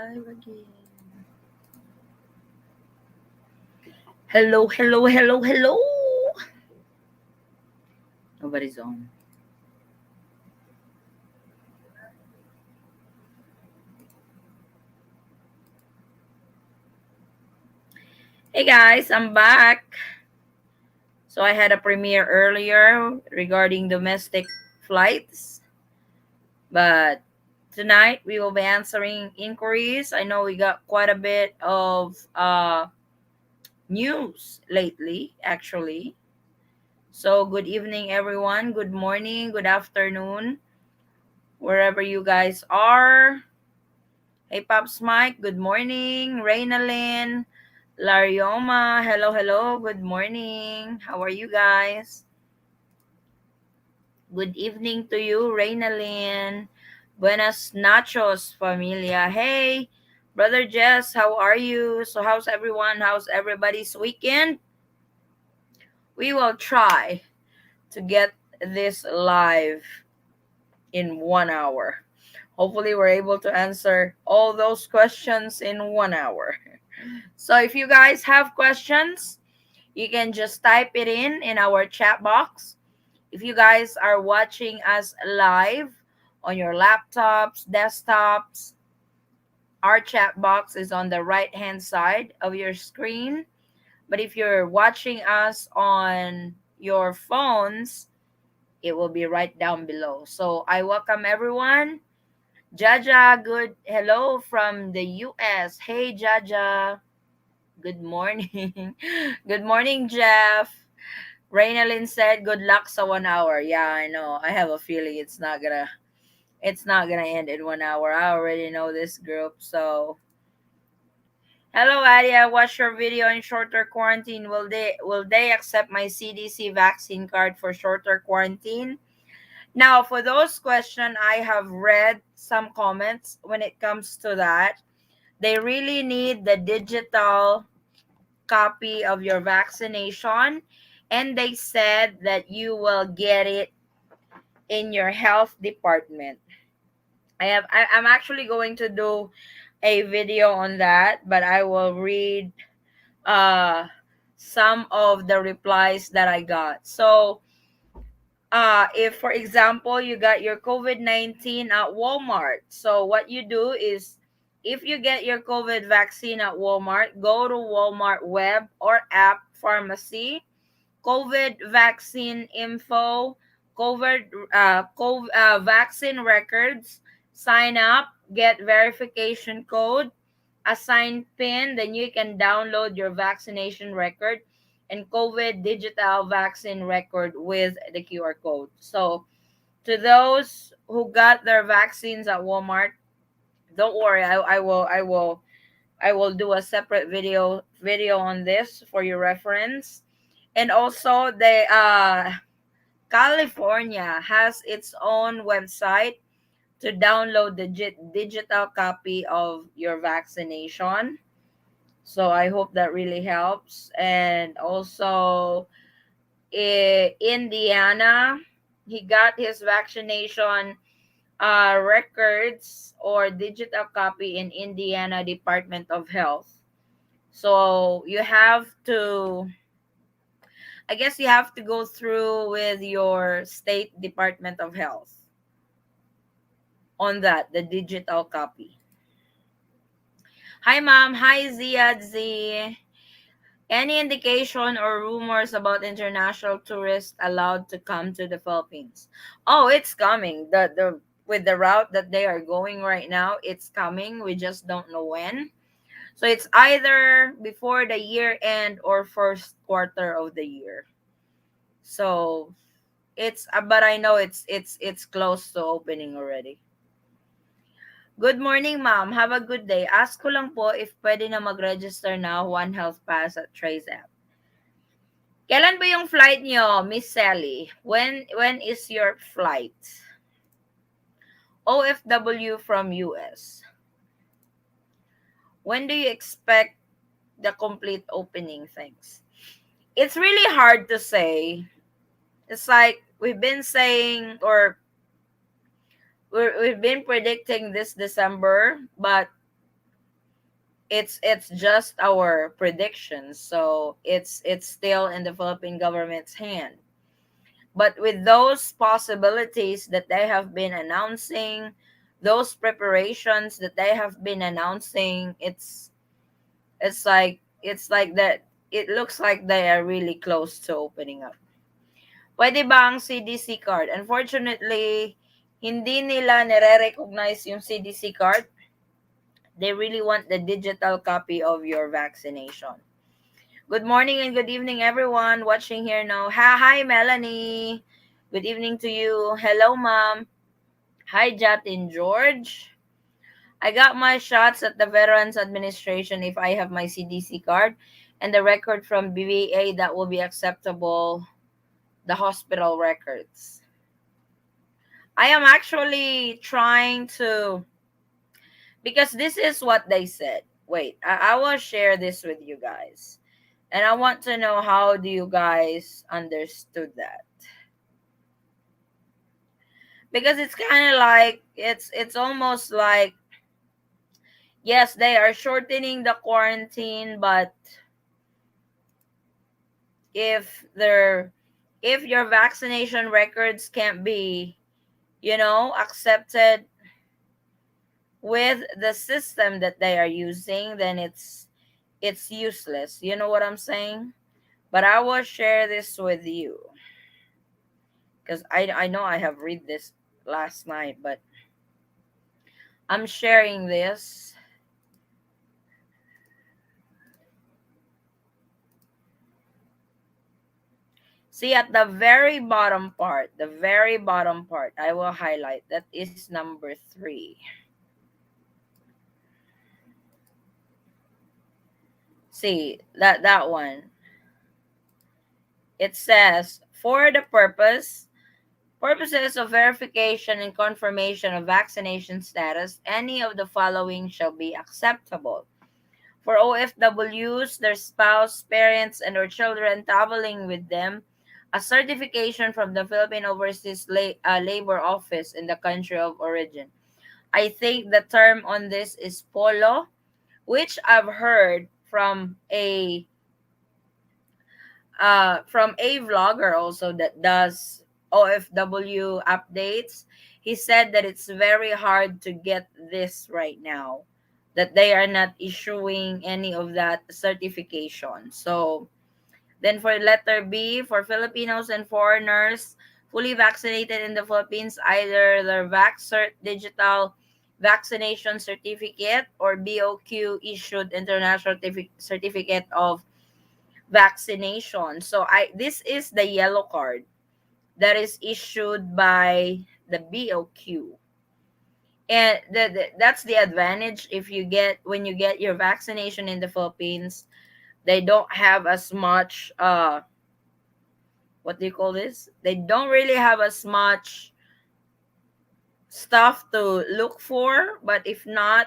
live again. Hello, hello, hello, hello. Nobody's on. Hey guys, I'm back. So I had a premiere earlier regarding domestic flights, but tonight we will be answering inquiries. I know we got quite a bit of news lately, actually. So good evening, everyone. Good morning, good afternoon, wherever you guys are. Hey, Pops Mike, good morning. Reynalyn, Larioma, hello, hello, good morning. How are you guys? Good evening to you, Reynalyn. Buenas nachos, familia. Hey, Brother Jess, how are you? So, how's everyone? How's everybody's weekend? We will try to get this live in 1 hour. Hopefully, we're able to answer all those questions in 1 hour. So if you guys have questions, you can just type it in our chat box. If you guys are watching us live on your laptops, desktops, our chat box is on the right hand side of your screen. But if you're watching us on your phones, it will be right down below. So I welcome everyone. Jaja, good hello from the US. Hey Jaja. Good morning. Good morning, Jeff. Reynalyn said, "Good luck sa 1 hour." Yeah, I know. I have a feeling it's not gonna end in 1 hour. I already know this group. So, hello, Adia. Watch your video in shorter quarantine. Will they accept my CDC vaccine card for shorter quarantine? Now, for those questions, I have read some comments when it comes to that. They really need the digital copy of your vaccination, and they said that you will get it in your health department. I'm actually going to do a video on that, but I will read uh some of the replies that I got. So if for example you got your COVID-19 at Walmart, so what you do is, if you get your COVID vaccine at Walmart, go to Walmart web or app pharmacy, COVID vaccine info, vaccine records, sign up, get verification code, assign PIN, then you can download your vaccination record and COVID digital vaccine record with the QR code. So, to those who got their vaccines at Walmart, don't worry, I will do a separate video on this for your reference. And also the California has its own website to download the digital copy of your vaccination. So I hope that really helps. And also Indiana, he got his vaccination records or digital copy in Indiana Department of Health. So you have to, I guess you have to go through with your state Department of Health on that, the digital copy. Hi, ma'am. Hi, Ziad Z. Any indication or rumors about international tourists allowed to come to the Philippines? Oh, it's coming. The with the route that they are going right now, it's coming. We just don't know when. So it's either before the year end or first quarter of the year. So but I know it's close to opening already. Good morning, ma'am. Have a good day. Ask ko lang po if pwede na mag-register na One Health Pass at Trace app. Kailan ba yung flight nyo, Miss Sally? When is your flight? OFW from US. When do you expect the complete opening things? It's really hard to say. It's like we've been saying, or we've been predicting this December, but it's just our predictions, so it's still in the Philippine government's hand. But with those possibilities that they have been announcing, those preparations that they have been announcing, it's like that it looks like they are really close to opening up. Pwede ba ang CDC card? Unfortunately, hindi nila nire-recognize yung CDC card. They really want the digital copy of your vaccination. Good morning and good evening, everyone watching here now. Hi, Melanie. Good evening to you. Hello, Mom. Hi, Jatin George. I got my shots at the Veterans Administration if I have my CDC card and the record from BVA that will be acceptable, the hospital records. I am actually trying to, because this is what they said. Wait, I will share this with you guys. And I want to know how do you guys understood that? Because it's kind of like it's almost like, yes, they are shortening the quarantine, but if their if your vaccination records can't be, accepted with the system that they are using, then it's useless. You know what I'm saying? But I will share this with you because I know I have read this last night, but I'm sharing this. See, at the very bottom part, I will highlight that is number 3. See, that one. It says, for the purposes of verification and confirmation of vaccination status, any of the following shall be acceptable. For OFWs, their spouse, parents, and or children traveling with them, a certification from the Philippine Overseas Labor Office in the country of origin. I think the term on this is Polo, which I've heard from a vlogger also that does OFW updates. He said that it's very hard to get this right now, that they are not issuing any of that certification. So then for letter B, for Filipinos and foreigners fully vaccinated in the Philippines, either their VaxCert digital vaccination certificate or BOQ issued international certificate of vaccination. So this is the yellow card that is issued by the BOQ. And that's the advantage if you get when you get your vaccination in the Philippines. They don't have as much what do you call this? They don't really have as much stuff to look for, but if not,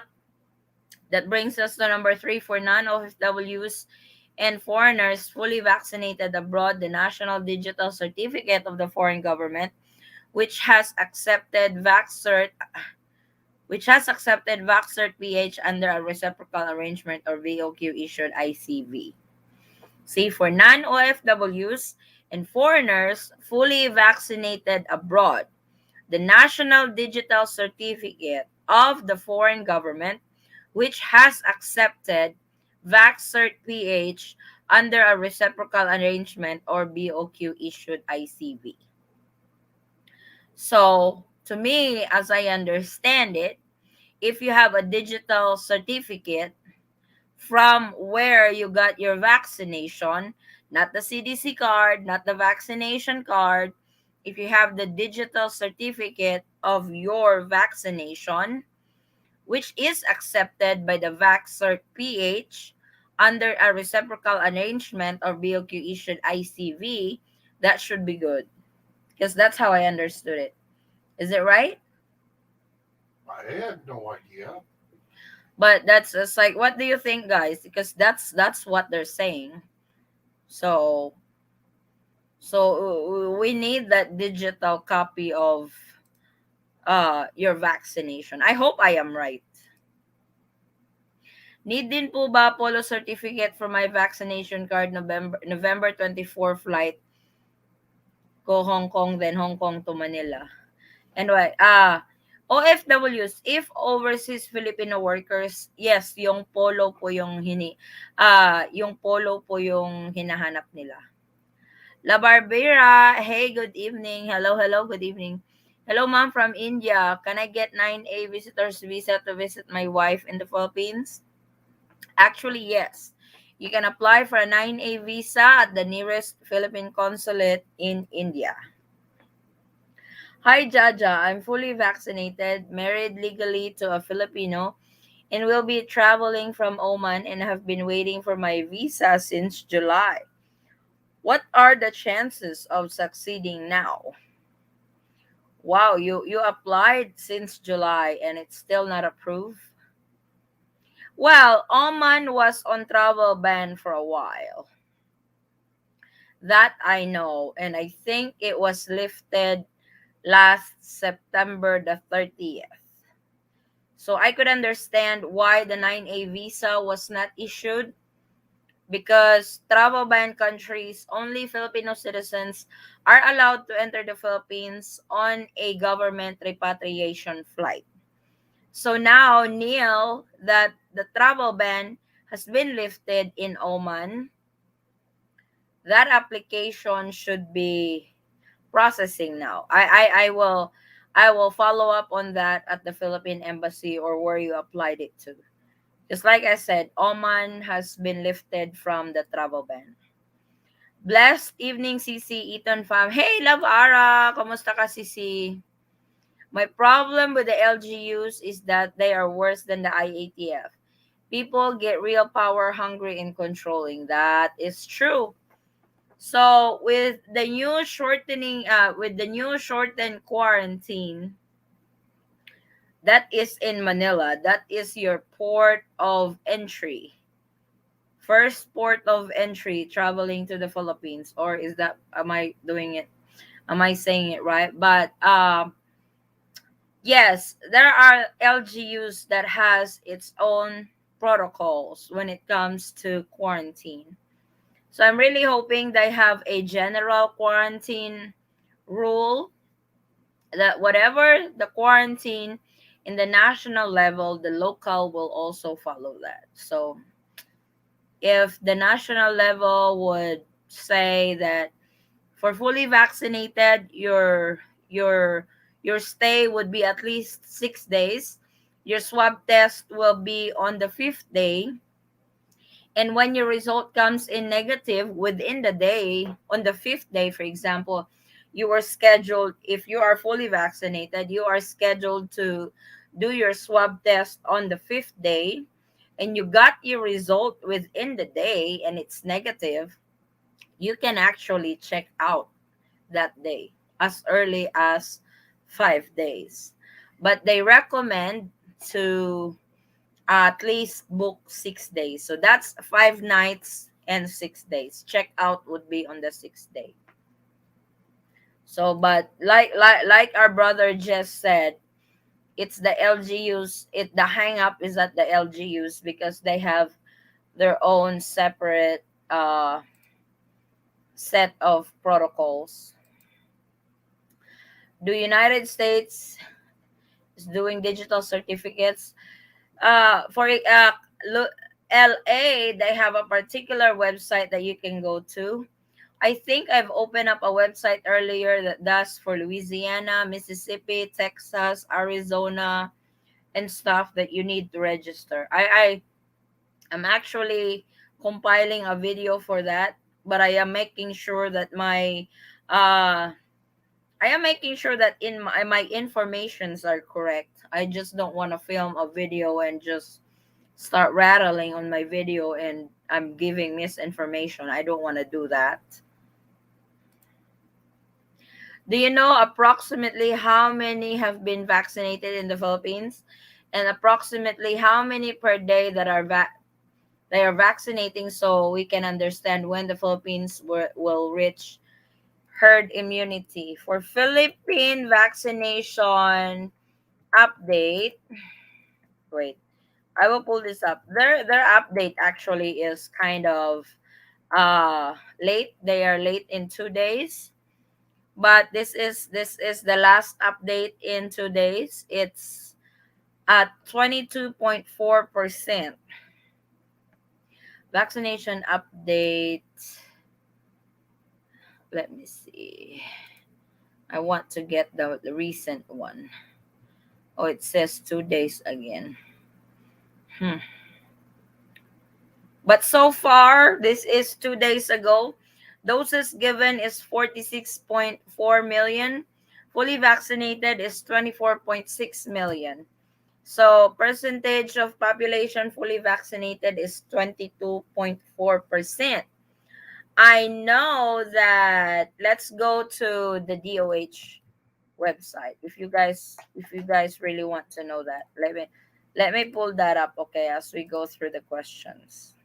that brings us to number 3, for non-OFWs and foreigners fully vaccinated abroad, the National Digital Certificate of the foreign government, which has accepted VaxCert PH under a reciprocal arrangement or VOQ issued ICV. See, for non-OFWs and foreigners fully vaccinated abroad, the National Digital Certificate of the foreign government, which has accepted VaxCert PH under a reciprocal arrangement or BOQ issued ICV. So, to me, as I understand it, if you have a digital certificate from where you got your vaccination, not the CDC card, not the vaccination card, if you have the digital certificate of your vaccination, which is accepted by the VaxCert PH under a reciprocal arrangement or BOQ issued ICV, that should be good. Because that's how I understood it. Is it right? I had no idea. But that's it's like, what do you think, guys? Because that's what they're saying. So we need that digital copy of your vaccination. I hope I am right. Need din po ba Polo certificate for my vaccination card November 24 flight ko Hong Kong then Hong Kong to Manila? Anyway, OFWs, if overseas Filipino workers, yes, yung polo po yung hinahanap nila. La Barbera, hey, good evening. Hello, hello, good evening. Hello, ma'am from India. Can I get 9A visitor's visa to visit my wife in the Philippines? Actually, yes. You can apply for a 9A visa at the nearest Philippine consulate in India. Hi, Jaja. I'm fully vaccinated, married legally to a Filipino, and will be traveling from Oman and have been waiting for my visa since July. What are the chances of succeeding now? Wow, you applied since July and it's still not approved? Well, Oman was on travel ban for a while. That I know, and I think it was lifted last September the 30th. So I could understand why the 9A visa was not issued because travel ban countries, only Filipino citizens are allowed to enter the Philippines on a government repatriation flight. So now, Neil, that the travel ban has been lifted in Oman, that application should be processing now. I will follow up on that at the Philippine embassy or where you applied it to. Just like I said, Oman has been lifted from the travel ban. Blessed evening, CC Eaton fam. Hey, love Ara. Kamusta ka, CC? My problem with the LGUs is that they are worse than the IATF. People get real power hungry in controlling. That is true. So with the new shortened quarantine, that is in Manila. That is your port of entry. First port of entry traveling to the Philippines, or is that, am I saying it right? But yes, there are LGUs that has its own protocols when it comes to quarantine. So I'm really hoping they have a general quarantine rule that whatever the quarantine in the national level, the local will also follow that. So if the national level would say that for fully vaccinated, your stay would be at least 6 days. Your swab test will be on the fifth day, and when your result comes in negative within the day, on the fifth day, for example, you are scheduled. If you are fully vaccinated, you are scheduled to do your swab test on the fifth day, and you got your result within the day, and it's negative. You can actually check out that day as early as 5 days. But they recommend to at least book 6 days. So that's 5 nights and 6 days. Check out would be on the sixth day. So, but like our brother just said, it's the LGUs. The hang up is at the LGUs because they have their own separate set of protocols. The United States is doing digital certificates. For LA, they have a particular website that you can go to. I think I've opened up a website earlier that does for Louisiana, Mississippi, Texas, Arizona, and stuff that you need to register. I am actually compiling a video for that, but uh I am making sure that in my informations are correct. I just don't want to film a video and just start rattling on my video and I'm giving misinformation. I don't want to do that. Do you know approximately how many have been vaccinated in the Philippines, and approximately how many per day that they are vaccinating, so we can understand when the Philippines will reach herd immunity? For Philippine vaccination update, wait. I will pull this up. Their update actually is kind of late. They are late in 2 days. But this is the last update in 2 days. It's at 22.4%. Vaccination update. Let me see. I want to get the recent one. Oh, it says 2 days again. Hmm. But so far, this is 2 days ago. Doses given is 46.4 million. Fully vaccinated is 24.6 million. So percentage of population fully vaccinated is 22.4%. I know that, let's go to the DOH website. If you guys really want to know that, let me pull that up, okay, as we go through the questions.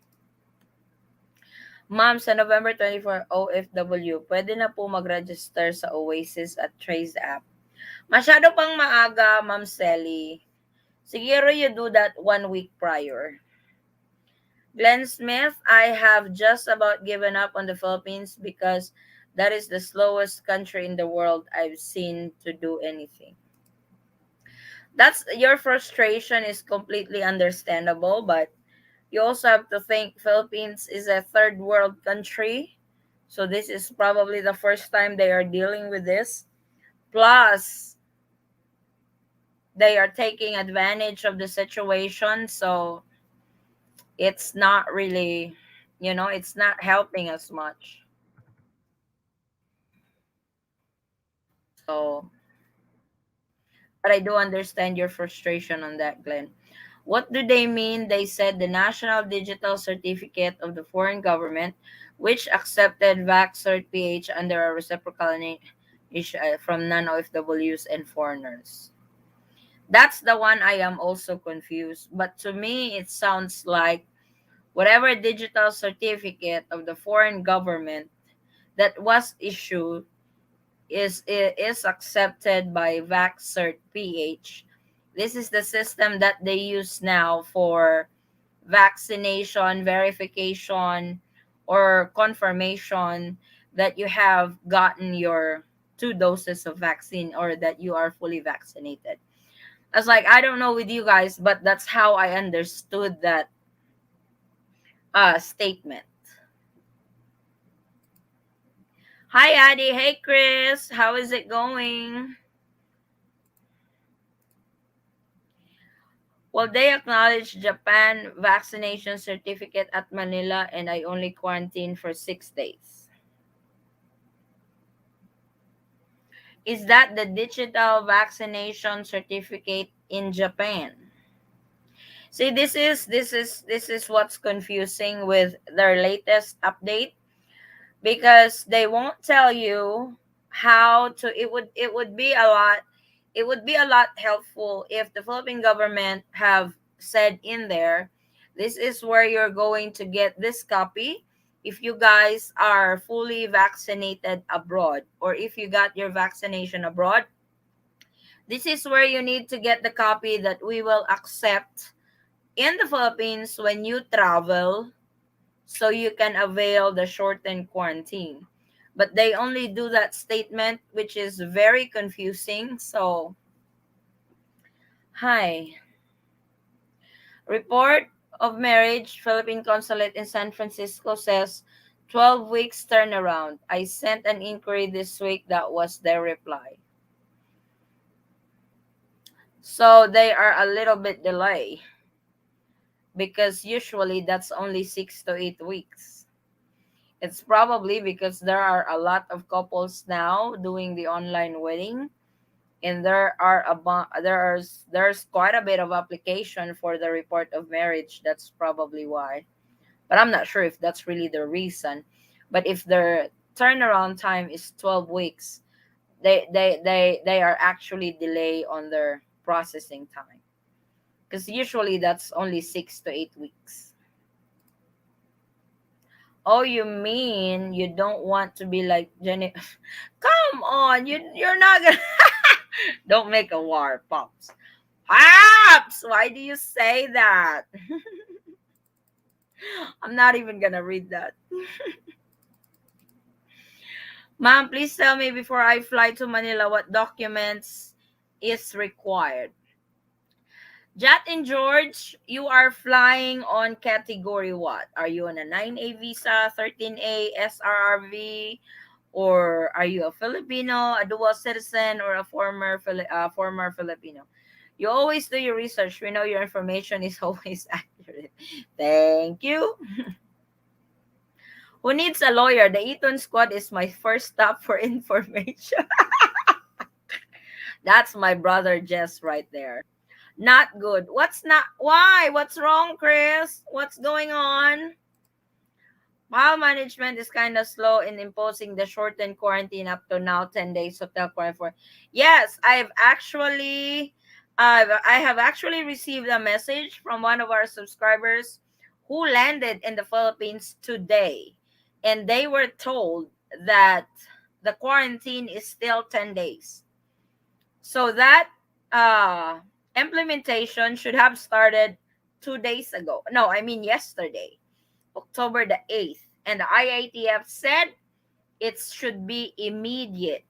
Ma'am, sa November 24 OFW, pwede na po mag-register sa Oasis at Trace app. Masyado pang maaga, Ma'am Sally. Siguro you do that 1 week prior. Glenn Smith, I have just about given up on the Philippines because that is the slowest country in the world I've seen to do anything. That's your frustration is completely understandable, but you also have to think Philippines is a third world country. So this is probably the first time they are dealing with this. Plus, they are taking advantage of the situation, so it's not really, it's not helping us much. So, but I do understand your frustration on that, Glenn. What do they mean? They said the National Digital Certificate of the foreign government, which accepted VaxCert PH under a reciprocal from non-OFWs and foreigners. That's the one I am also confused. But to me, it sounds like whatever digital certificate of the foreign government that was issued is accepted by VaxCert PH. This is the system that they use now for vaccination verification or confirmation that you have gotten your 2 doses of vaccine or that you are fully vaccinated. I was like, I don't know with you guys, but that's how I understood that statement. Hi, Addie. Hey, Chris. How is it going? Well, they acknowledged Japan vaccination certificate at Manila, and I only quarantined for 6 days. Is that the digital vaccination certificate in Japan? See, this is what's confusing with their latest update, because they won't tell you how to. It would be a lot helpful if the Philippine government have said in there, this is where you're going to get this copy if you guys are fully vaccinated abroad, or if you got your vaccination abroad. This is where you need to get the copy that we will accept in the Philippines when you travel, so you can avail the shortened quarantine. But they only do that statement, which is very confusing. So, hi. Report of marriage, Philippine consulate in San Francisco says 12 weeks turnaround. I sent an inquiry this week. That was their reply. So they are a little bit delay, because usually that's only 6 to 8 weeks. It's probably because there are a lot of couples now doing the online wedding, and there's quite a bit of application for the report of marriage. That's probably why. But I'm not sure if that's really the reason. But if their turnaround time is 12 weeks, they are actually delay on their processing time. Because usually that's only 6 to 8 weeks. Oh, you mean you don't want to be like Jenny? Come on, you're not gonna. Don't make a war, pops. Pops, why do you say that? I'm not even gonna read that. Ma'am, please tell me before I fly to Manila what documents is required. Jat and George, you are flying on category what? Are you on a 9A visa, 13A, SRRV, or are you a Filipino, a dual citizen, or a former Filipino? You always do your research. We know your information is always accurate. Thank you. Who needs a lawyer? The Eaton squad is my first stop for information. That's my brother Jess right there. Not good. What's not? Why? What's wrong, Chris? What's going on? While management is kind of slow in imposing the shortened quarantine up to now, 10 days hotel quarantine. Yes, I have actually received a message from one of our subscribers who landed in the Philippines today, and they were told that the quarantine is still 10 days. So that uh implementation should have started 2 days ago. No, I mean yesterday, October the 8th. And the IATF said it should be immediate.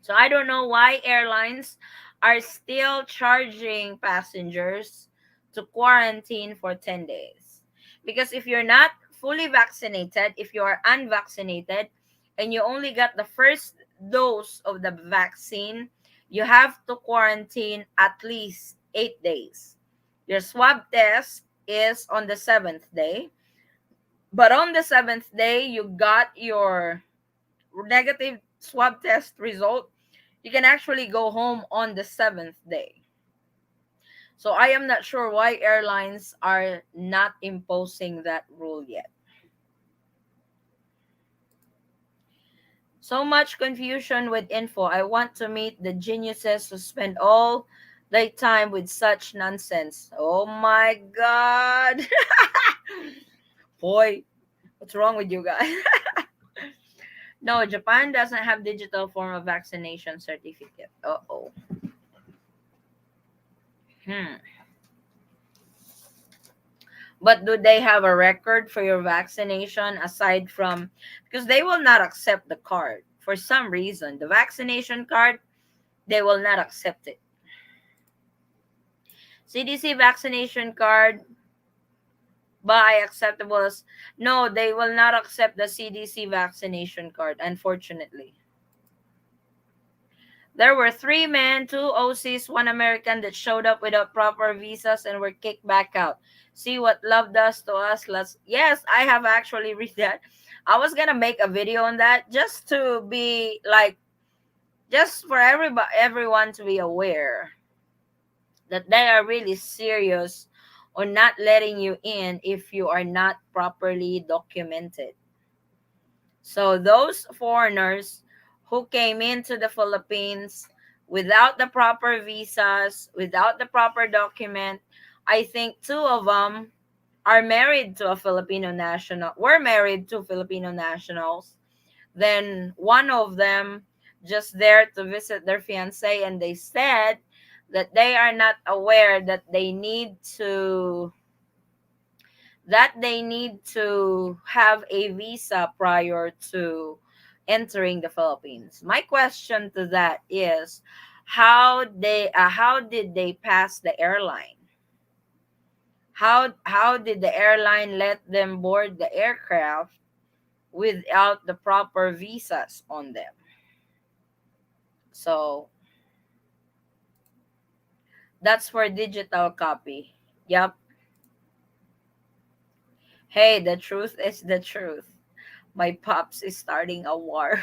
So I don't know why airlines are still charging passengers to quarantine for 10 days. Because if you're not fully vaccinated, if you are unvaccinated, and you only got the first dose of the vaccine, you have to quarantine at least 8 days. Your swab test is on the seventh day. But on the seventh day, you got your negative swab test result, you can actually go home on the seventh day. So I am not sure why airlines are not imposing that rule yet. So much confusion with info. I want to meet the geniuses who spend all their time with such nonsense. Oh my god. Boy, what's wrong with you guys? No, Japan doesn't have digital form of vaccination certificate. Uh-oh. Hmm. But do they have a record for your vaccination aside from, because they will not accept the card for some reason. The vaccination card, they will not accept it. CDC vaccination card by acceptables. No, they will not accept the CDC vaccination card, unfortunately. There were 3 men, 2 OCs, 1 American that showed up without proper visas and were kicked back out. See what love does to us. Yes, I have actually read that. I was gonna make a video on that just to be like, just for everyone to be aware that they are really serious on not letting you in if you are not properly documented. So those foreigners who came into the Philippines without the proper visas, without the proper document, I think 2 of them are married to a Filipino national, were married to Filipino nationals. Then one of them just there to visit their fiance, and they said that they are not aware that they need to have a visa prior to entering the Philippines. My question to that is, how did they pass the airline? How did the airline let them board the aircraft without the proper visas on them? So that's for digital copy. Yep. Hey, the truth is the truth. My pops is starting a war.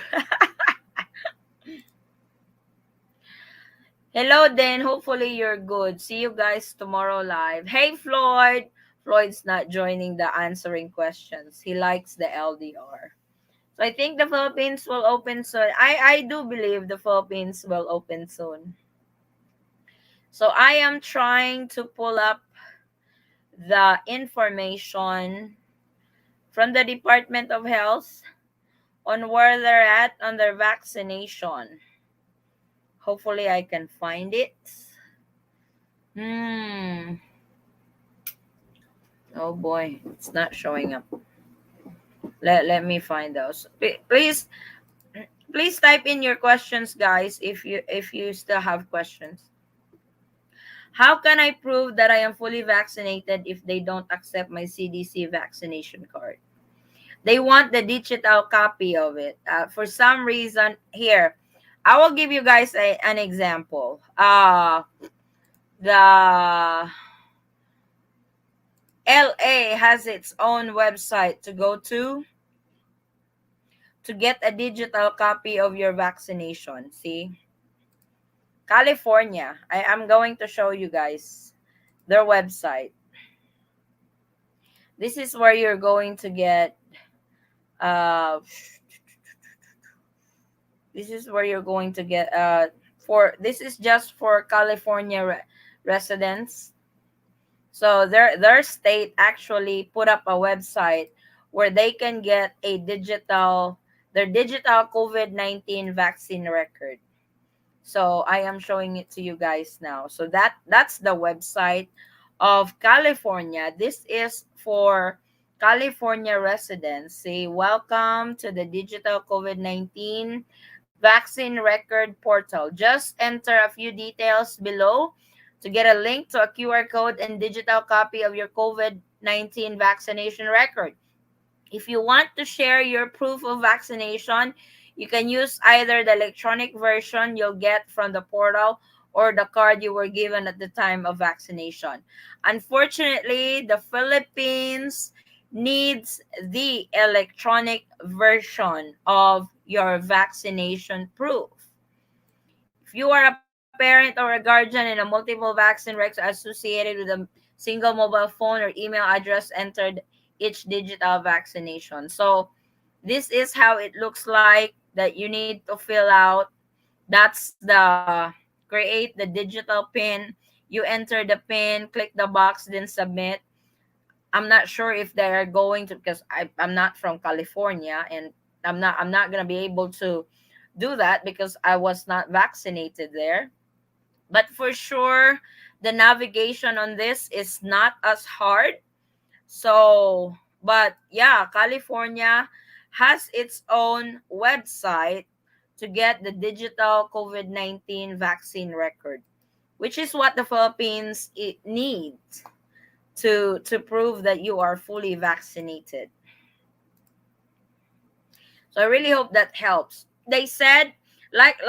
Hello, then. Hopefully you're good. See you guys tomorrow live. Hey, Floyd. Floyd's not joining the answering questions. He likes the LDR. So I think the Philippines will open soon. I do believe the Philippines will open soon. So I am trying to pull up the information from the Department of Health on where they're at on their vaccination. Hopefully I can find it. Hmm. Oh boy, it's not showing up. Let me find those. Please type in your questions, guys, if you still have questions. How can I prove that I am fully vaccinated if they don't accept my CDC vaccination card? They want the digital copy of it. For some reason, here, I will give you guys an example. The LA has its own website to get a digital copy of your vaccination. See, California. I'm going to show you guys their website. This is where you're going to get uh this is where you're going to get for this is just for California residents. So their state actually put up a website where they can get a digital their digital COVID-19 vaccine record. So I am showing it to you guys now. So that's the website of California. This is for California residents. Say welcome to the digital COVID-19 vaccine record portal. Just enter a few details below to get a link to a QR code and digital copy of your COVID-19 vaccination record. If you want to share your proof of vaccination, you can use either the electronic version you'll get from the portal or the card you were given at the time of vaccination. Unfortunately, the Philippines needs the electronic version of your vaccination proof. If you are a parent or a guardian and a multiple vaccine records associated with a single mobile phone or email address entered each digital vaccination. So this is how it looks like that you need to fill out. That's the create the digital pin. You enter the pin, click the box, then submit. I'm not sure if they are going to because I'm not from California and I'm not gonna be able to do that because I was not vaccinated there. But for sure, the navigation on this is not as hard. So, but yeah, California has its own website to get the digital COVID-19 vaccine record, which is what the Philippines needs to prove that you are fully vaccinated. So I really hope that helps. They said like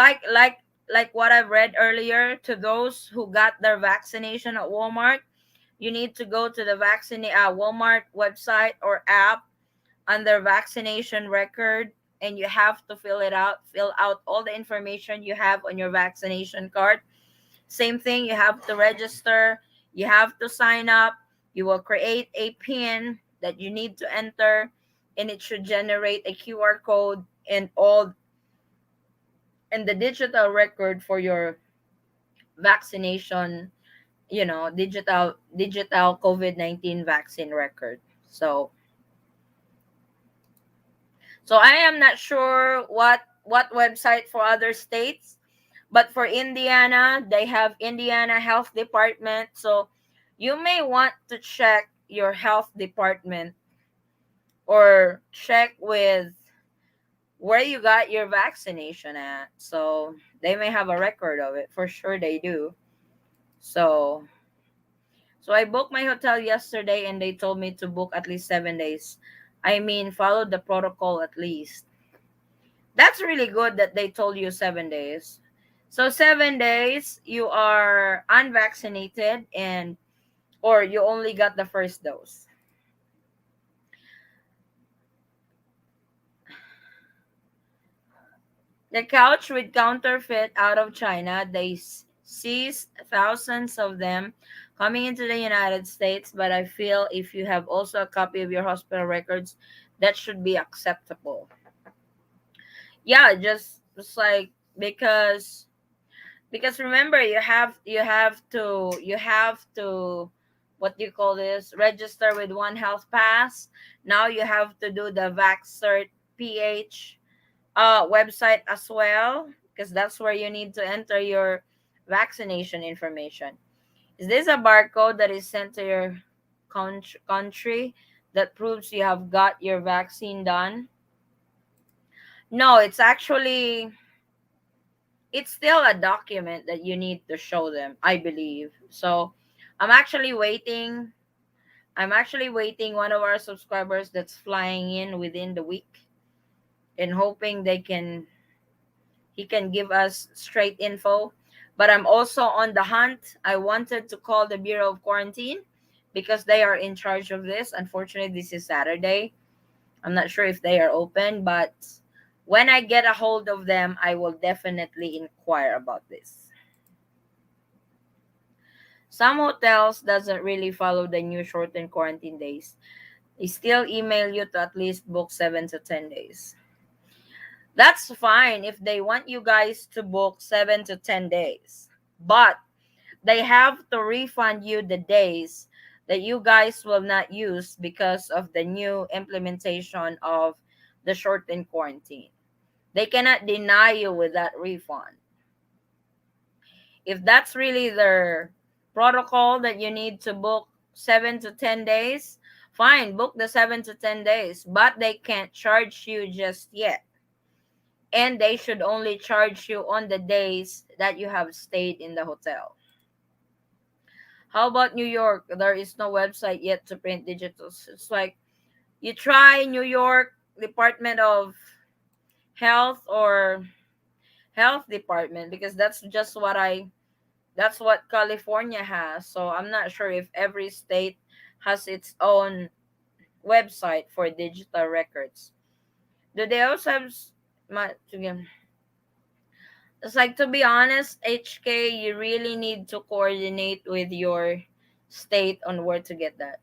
what I've read earlier to those who got their vaccination at Walmart, you need to go to the Walmart website or app under vaccination record and you have to fill out all the information you have on your vaccination card. Same thing, you have to register, you have to sign up, you will create a pin that you need to enter and it should generate a QR code and the digital record for your vaccination, digital COVID-19 vaccine record. So I am not sure what website for other states, but for Indiana, they have Indiana Health Department. So you may want to check your health department or check with where you got your vaccination at. So they may have a record of it. For sure they do. So so I booked my hotel yesterday and they told me to book at least 7 days. I mean, follow the protocol at least. That's really good that they told you 7 days. So 7 days you are unvaccinated and or you only got the first dose. The couch with counterfeit out of China, they seized thousands of them coming into the United States, but I feel if you have also a copy of your hospital records, that should be acceptable. Yeah, just like because remember you have to what do you call this, register with One Health Pass. Now you have to do the VaxCert PH website as well because that's where you need to enter your vaccination information. Is this a barcode that is sent to your country that proves you have got your vaccine done? No, it's still a document that you need to show them, I believe. So I'm actually waiting. I'm actually waiting one of our subscribers that's flying in within the week and hoping he can give us straight info. But I'm also on the hunt. I wanted to call the Bureau of Quarantine because they are in charge of this. Unfortunately, this is Saturday. I'm not sure if they are open, but when I get a hold of them, I will definitely inquire about this. Some hotels doesn't really follow the new shortened quarantine days. They still email you to at least book 7 to 10 days. That's fine if they want you guys to book 7 to 10 days. But they have to refund you the days that you guys will not use because of the new implementation of the shortened quarantine. They cannot deny you with that refund. If that's really their protocol that you need to book 7 to 10 days, fine, book the 7 to 10 days, but they can't charge you just yet. And they should only charge you on the days that you have stayed in the hotel. How about New York? There is no website yet to print digitals. It's like you try New York Department of Health or Health Department because that's what California has. So I'm not sure if every state has its own website for digital records. Do they also have again? It's like, to be honest, HK, you really need to coordinate with your state on where to get that.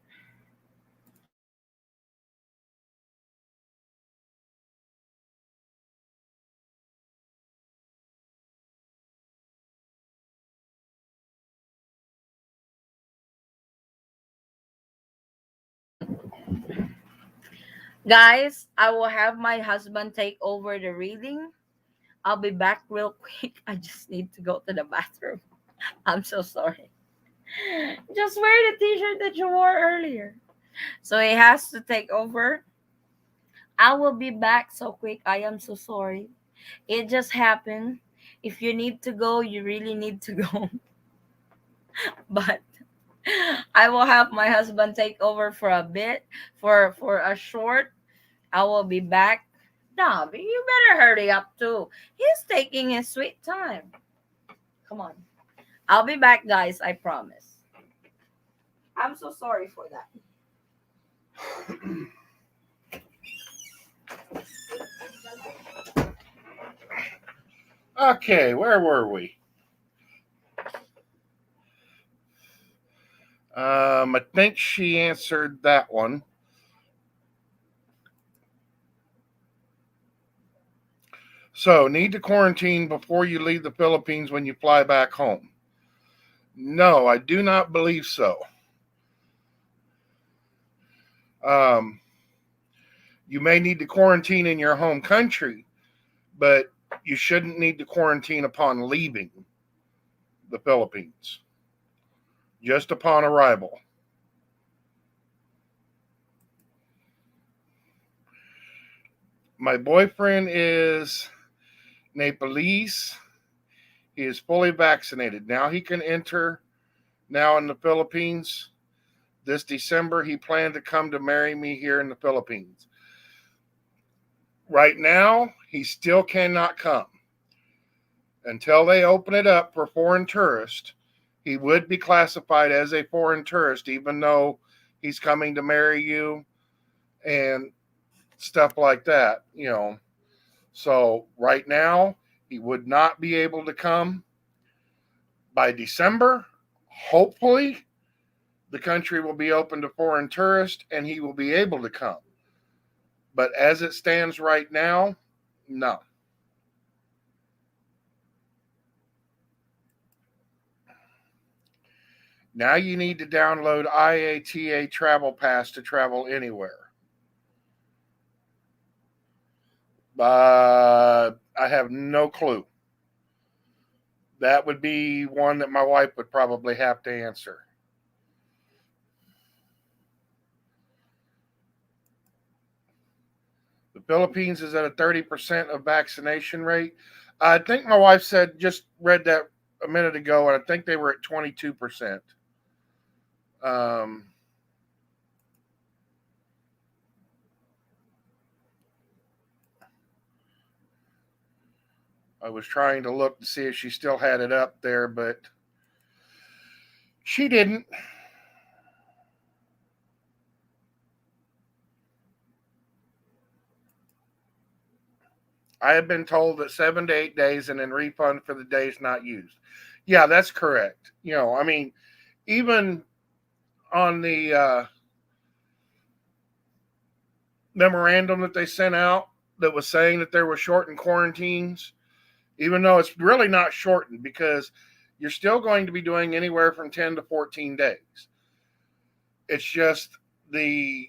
Guys, I will have my husband take over the reading. I'll be back real quick. I just need to go to the bathroom. I'm so sorry. Just wear the t-shirt that you wore earlier. So he has to take over. I will be back so quick. I am so sorry. It just happened. If you need to go, you really need to go. But I will have my husband take over for a bit, for a short. I will be back. No, but you better hurry up too. He's taking his sweet time. Come on. I'll be back, guys. I promise. I'm so sorry for that. Okay, where were we? I think she answered that one. So, need to quarantine before you leave the Philippines when you fly back home? No, I do not believe so. Um, you may need to quarantine in your home country, but you shouldn't need to quarantine upon leaving the Philippines, just upon arrival. My boyfriend is Nepalese. He is fully vaccinated. Now he can enter now in the Philippines. This December, he planned to come to marry me here in the Philippines. Right now, he still cannot come. Until they open it up for foreign tourists, he would be classified as a foreign tourist, even though he's coming to marry you and stuff like that. So right now, he would not be able to come. By December, hopefully, the country will be open to foreign tourists and he will be able to come. But as it stands right now, no. Now you need to download IATA Travel Pass to travel anywhere. I have no clue. That would be one that my wife would probably have to answer. The Philippines is at a 30% of vaccination rate. I think my wife said, just read that a minute ago, and I think they were at 22%. Um, I was trying to look to see if she still had it up there, but she didn't. I have been told that 7 to 8 days and then refund for the days not used. Yeah, that's correct. I mean, even on the memorandum that they sent out that was saying that there were shortened quarantines, even though it's really not shortened because you're still going to be doing anywhere from 10 to 14 days. It's just the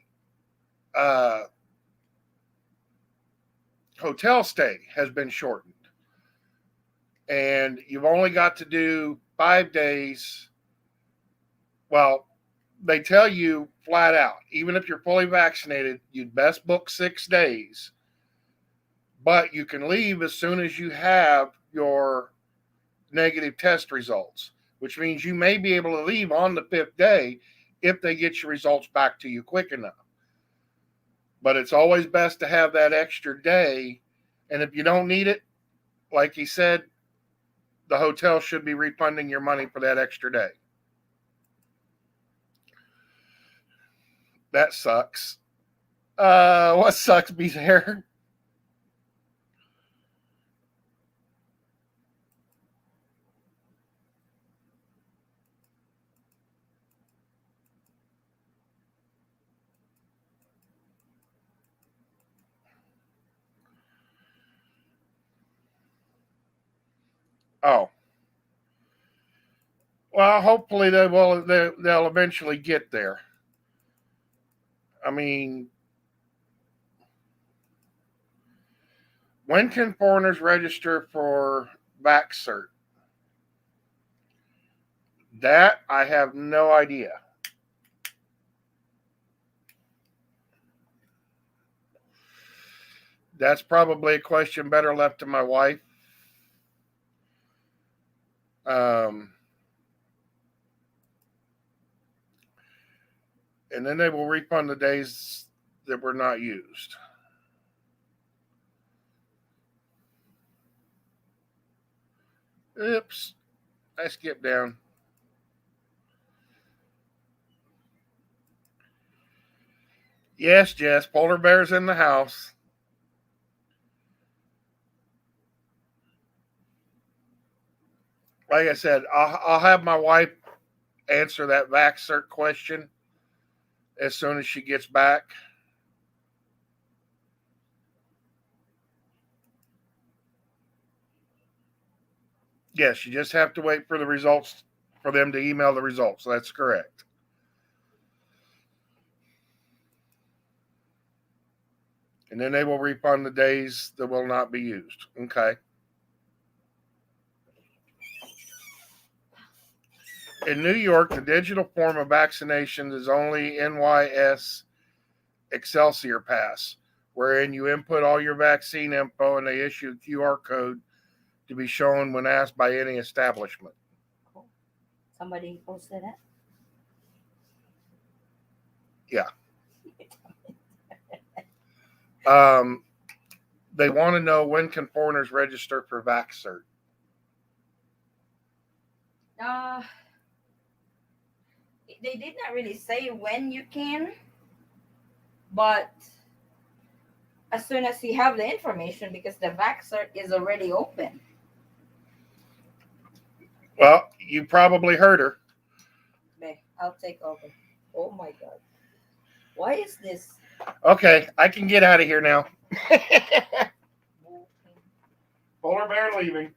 uh, hotel stay has been shortened. And you've only got to do 5 days. Well, they tell you flat out, even if you're fully vaccinated, you'd best book 6 days. But you can leave as soon as you have your negative test results, which means you may be able to leave on the fifth day if they get your results back to you quick enough. But it's always best to have that extra day. And if you don't need it, like he said, the hotel should be refunding your money for that extra day. That sucks. What sucks, be there? Oh, well, hopefully they'll eventually get there. I mean, when can foreigners register for VaxCert? That I have no idea. That's probably a question better left to my wife. Um, and then they will refund the days that were not used. Oops, I skipped down. Yes, Jess, polar bears in the house. Like I said, I'll have my wife answer that VaxCert question as soon as she gets back. Yes, you just have to wait for the results, for them to email the results. That's correct. And then they will refund the days that will not be used. Okay. In New York, the digital form of vaccination is only NYS Excelsior Pass, wherein you input all your vaccine info and they issue a QR code to be shown when asked by any establishment. Cool. Somebody posted it. Yeah. Um, they want to know, when can foreigners register for VaxCert? Uh, they did not really say when you can, but as soon as you have the information, because the VaxCert is already open. Well, you probably heard her. Okay, I'll take over. Oh my God. Why is this? Okay, I can get out of here now. Polar bear leaving.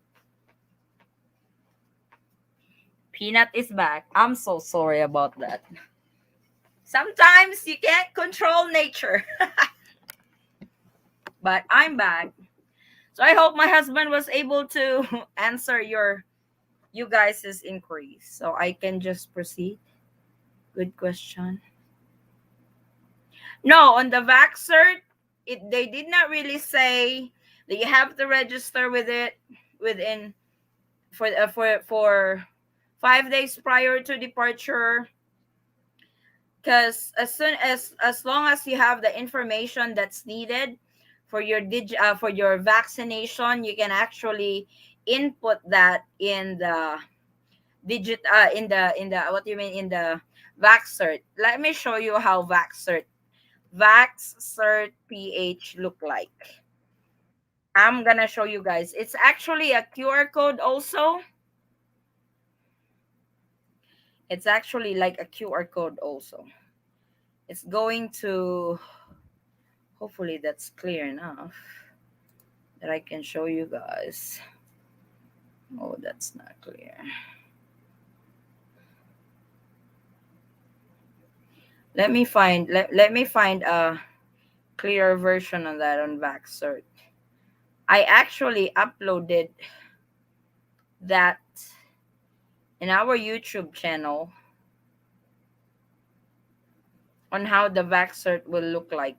Peanut is back. I'm so sorry about that. Sometimes you can't control nature. But I'm back. So I hope my husband was able to answer your you guys' inquiries so I can just proceed? Good question. No, on the Vaxcert, they did not really say that you have to register with it within for 5 days prior to departure. Because as long as you have the information that's needed for your for your vaccination, you can actually input that in the in the what do you mean, in the Vaxcert. Let me show you how Vaxcert PH look like. I'm gonna show you guys. It's actually a QR code also. It's actually like a QR code also. It's going to, hopefully that's clear enough that I can show you guys. Oh, that's not clear. Let me find a clearer version of that on Vaxcert. I actually uploaded that in our YouTube channel on how the Vaxcert will look like.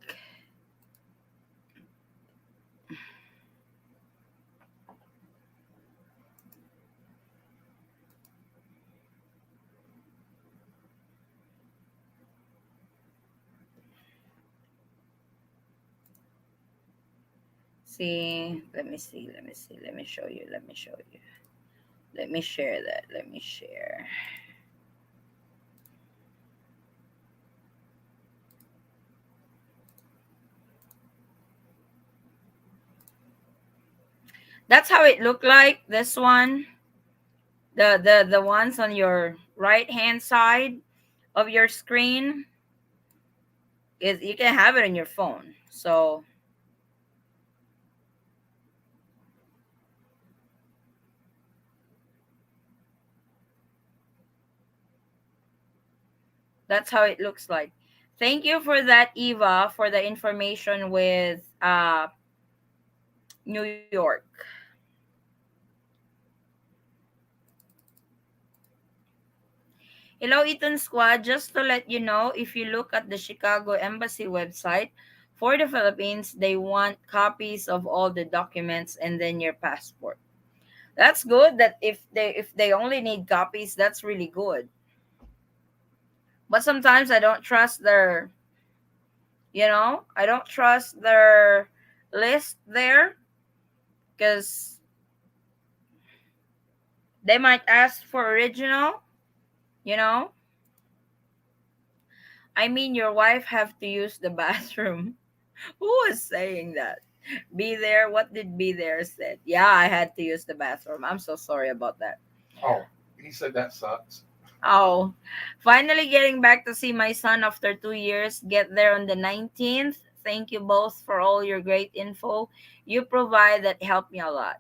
Let me show you. Let me share that. Let me share. That's how it looked like. This one, the ones on your right hand side of your screen, is you can have it on your phone. So that's how it looks like. Thank you for that, Eva, for the information with New York. Hello, Eaton Squad. Just to let you know, if you look at the Chicago Embassy website for the Philippines, they want copies of all the documents and then your passport. That's good. That if they only need copies, that's really good. But sometimes I don't trust their, I don't trust their list there because they might ask for original. You know, I mean, your wife have to use the bathroom. Who was saying that? Be there. What did be there said? Yeah, I had to use the bathroom. I'm so sorry about that. Oh, he said that sucks. Oh, finally getting back to see my son after 2 years. Get there on the 19th. Thank you both for all your great info you provide that helped me a lot.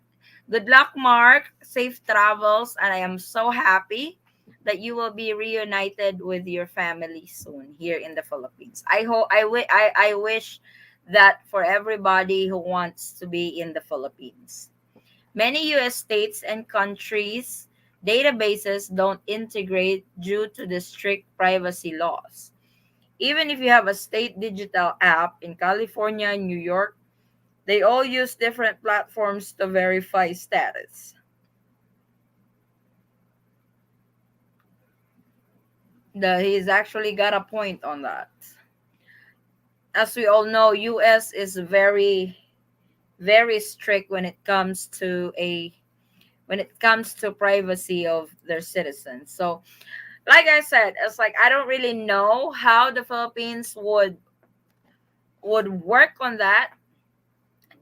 Good luck, Mark. Safe travels, and I am so happy that you will be reunited with your family soon here in the Philippines. I hope I wish that for everybody who wants to be in the Philippines. Many US states and countries databases don't integrate due to the strict privacy laws. Even if you have a state digital app in California, New York, they all use different platforms to verify status. He's actually got a point on that. As we all know, US is very strict when it comes to privacy of their citizens. So like I said, it's like I don't really know how the Philippines would work on that.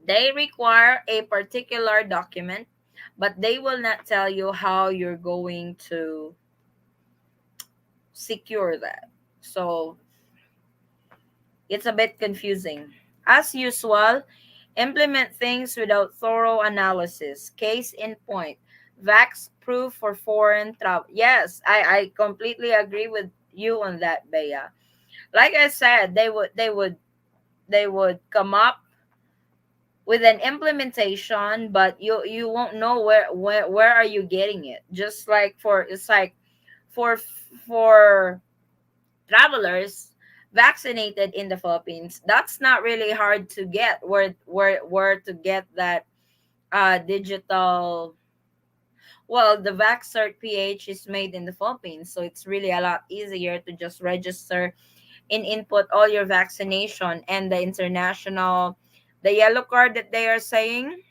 They require a particular document, but they will not tell you how you're going to secure that. So it's a bit confusing. As usual, implement things without thorough analysis. Case in point, vax proof for foreign travel. Yes, I completely agree with you on that, Bea. Like I said, they would come up with an implementation, but you won't know where are you getting it. Just like for, it's like for travelers vaccinated in the Philippines, that's not really hard to get. Where to get that digital, well, the VaxCert PH is made in the Philippines, so it's really a lot easier to just register and input all your vaccination and the international, the yellow card that they are saying,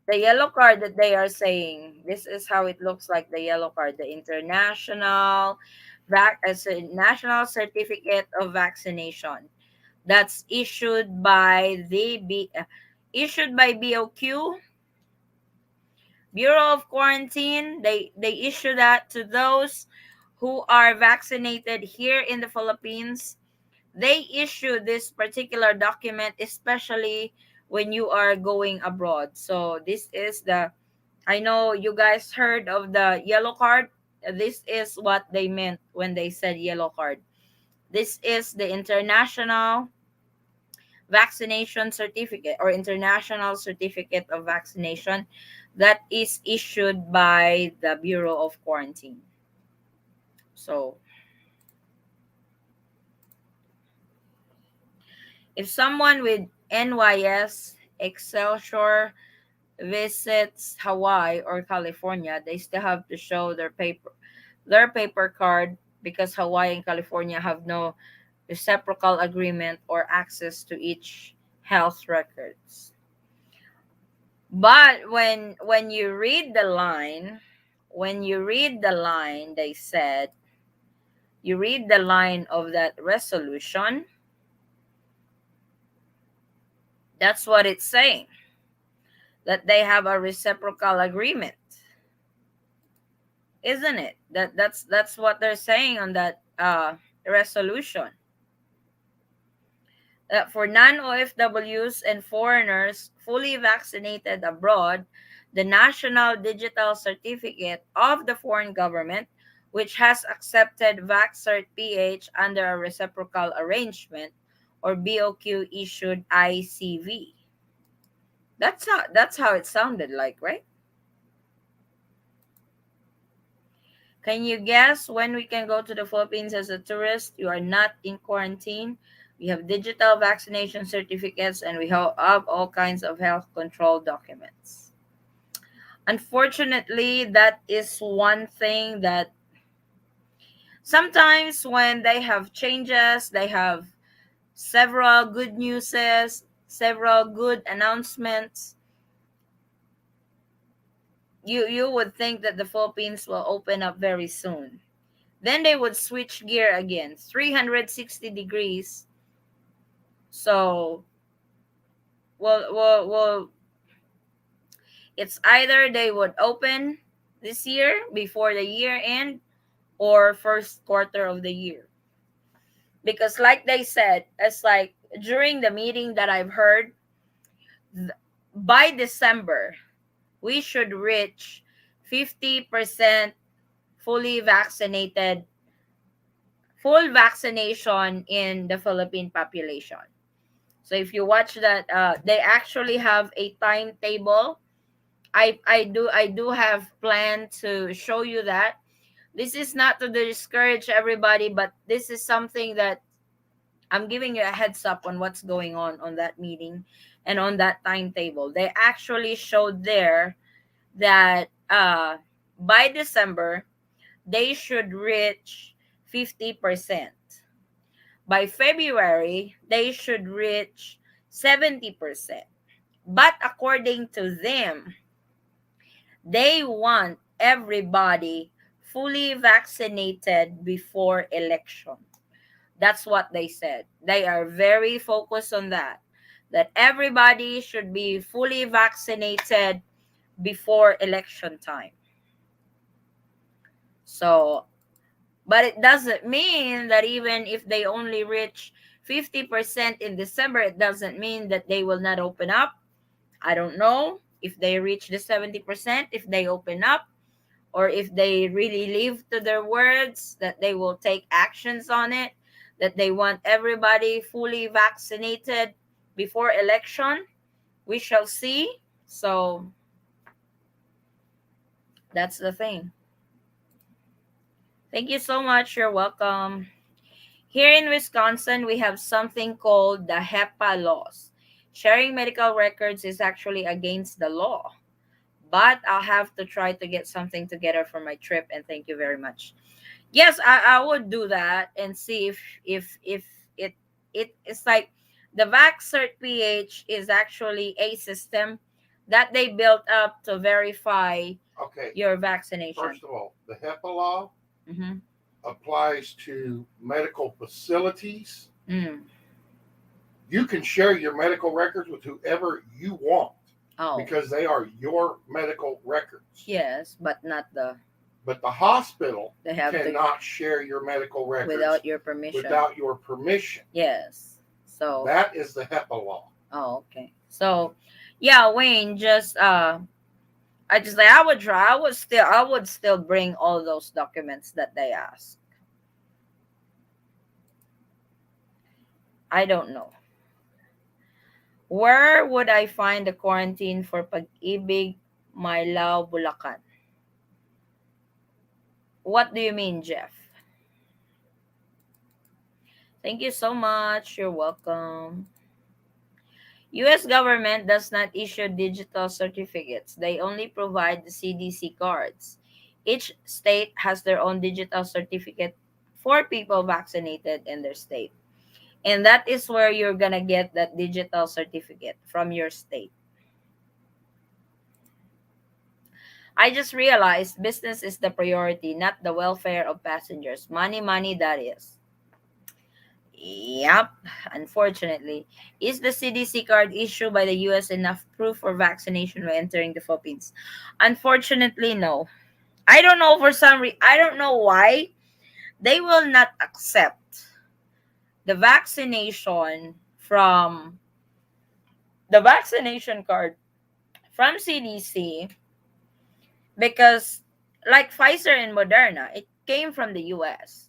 the yellow card that they are saying. This is how it looks like, the yellow card, the international as a national certificate of vaccination. That's issued by issued by BOQ, Bureau of Quarantine. They issue that to those who are vaccinated here in the Philippines. They issue this particular document especially when you are going abroad. So this is the, I know you guys heard of the yellow card. This is what they meant when they said yellow card. This is the international vaccination certificate or international certificate of vaccination that is issued by the Bureau of Quarantine. So if someone with NYS Excelsior visits Hawaii or California, they still have to show their paper card, because Hawaii and California have no reciprocal agreement or access to each health records. But when you read the line, they said, you read the line of that resolution, that's what it's saying, that they have a reciprocal agreement, isn't it? That's what they're saying on that resolution. That for non-OFWs and foreigners fully vaccinated abroad, the National Digital Certificate of the foreign government, which has accepted VaxCert PH under a reciprocal arrangement, or BOQ issued ICV. That's how it sounded like, right? Can you guess when we can go to the Philippines as a tourist? You are not in quarantine. We have digital vaccination certificates, and we have all kinds of health control documents. Unfortunately, that is one thing that sometimes when they have changes, they have several good newses, several good announcements. You would think that the Philippines will open up very soon. Then they would switch gear again, 360 degrees. So, well, it's either they would open this year before the year end or first quarter of the year. Because like they said, it's like during the meeting that I've heard, by December, we should reach 50% fully vaccinated, full vaccination in the Philippine population. So if you watch that, they actually have a timetable. I do have plan to show you that. This is not to discourage everybody, but this is something that I'm giving you a heads up on what's going on that meeting and on that timetable. They actually showed there that by December they should reach 50%. By February, they should reach 70%. But according to them, they want everybody fully vaccinated before election. That's what they said. They are very focused on that everybody should be fully vaccinated before election time. So, but it doesn't mean that even if they only reach 50% in December, it doesn't mean that they will not open up. I don't know if they reach the 70%, if they open up, or if they really live to their words, that they will take actions on it, that they want everybody fully vaccinated before election. We shall see. So that's the thing. Thank you so much. You're welcome. Here in Wisconsin, we have something called the HEPA laws. Sharing medical records is actually against the law, but I'll have to try to get something together for my trip. And thank you very much. Yes, I would do that and see if it it's like the VaxCert PH is actually a system that they built up to verify Okay. your vaccination. First of all, the HEPA law Mm-hmm. applies to medical facilities. Mm. You can share your medical records with whoever you want Oh, because they are your medical records. yes, but not the. But the hospital They have to cannot share your medical records without your permission. without your permission. Yes. So That is the HEPA law. oh, okay. So yeah, Wayne, just I just like I would try. I would still bring all those documents that they ask. I don't know. Where would I find the quarantine for Pag-ibig, Maylao, Bulacan? What do you mean, Jeff? Thank you so much. You're welcome. US government does not issue digital certificates. They only provide the CDC cards. Each state has their own digital certificate for people vaccinated in their state. And that is where you're gonna get that digital certificate from your state. I just realized business is the priority, not the welfare of passengers. Money, money, that is. Yep, unfortunately. Is the CDC card issued by the US enough proof for vaccination when entering the Philippines? Unfortunately, no. I don't know for some reason. I don't know why they will not accept the vaccination from the vaccination card from CDC because like Pfizer and Moderna, it came from the US.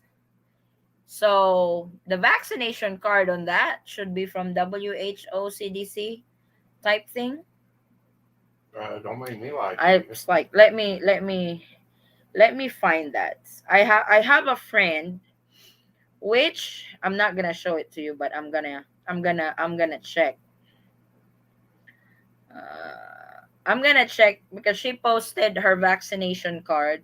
So the vaccination card on that should be from WHO CDC type thing. Don't make me lie to I you. was like, let me find that. I have a friend which I'm not gonna show it to you, but I'm gonna check. I'm gonna check because she posted her vaccination card.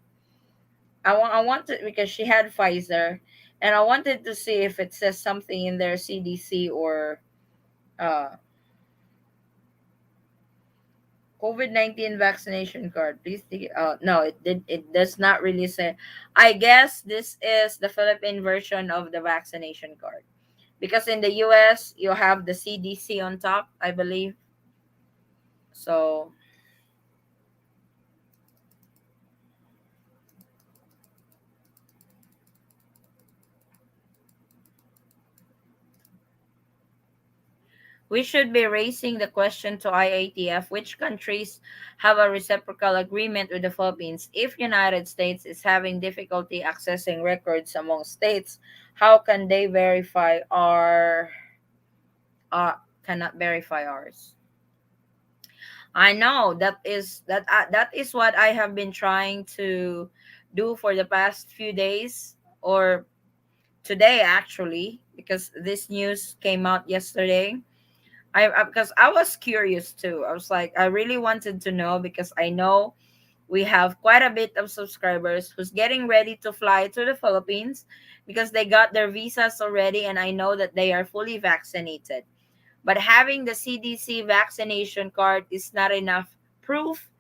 I wanted because she had Pfizer, and I wanted to see if it says something in their CDC or uh COVID-19 vaccination card. Please take it out. No, it does not really say. I guess this is the Philippine version of the vaccination card. Because in the US you have the CDC on top, I believe. So we should be raising the question to IATF which countries have a reciprocal agreement with the Philippines. If United States is having difficulty accessing records among states, how can they verify our cannot verify ours? I know that is what I have been trying to do for the past few days or today actually because this news came out yesterday. Because I was curious too. I was like I really wanted to know because I know we have quite a bit of subscribers who's getting ready to fly to the Philippines because they got their visas already and I know that they are fully vaccinated. But having the CDC vaccination card is not enough proof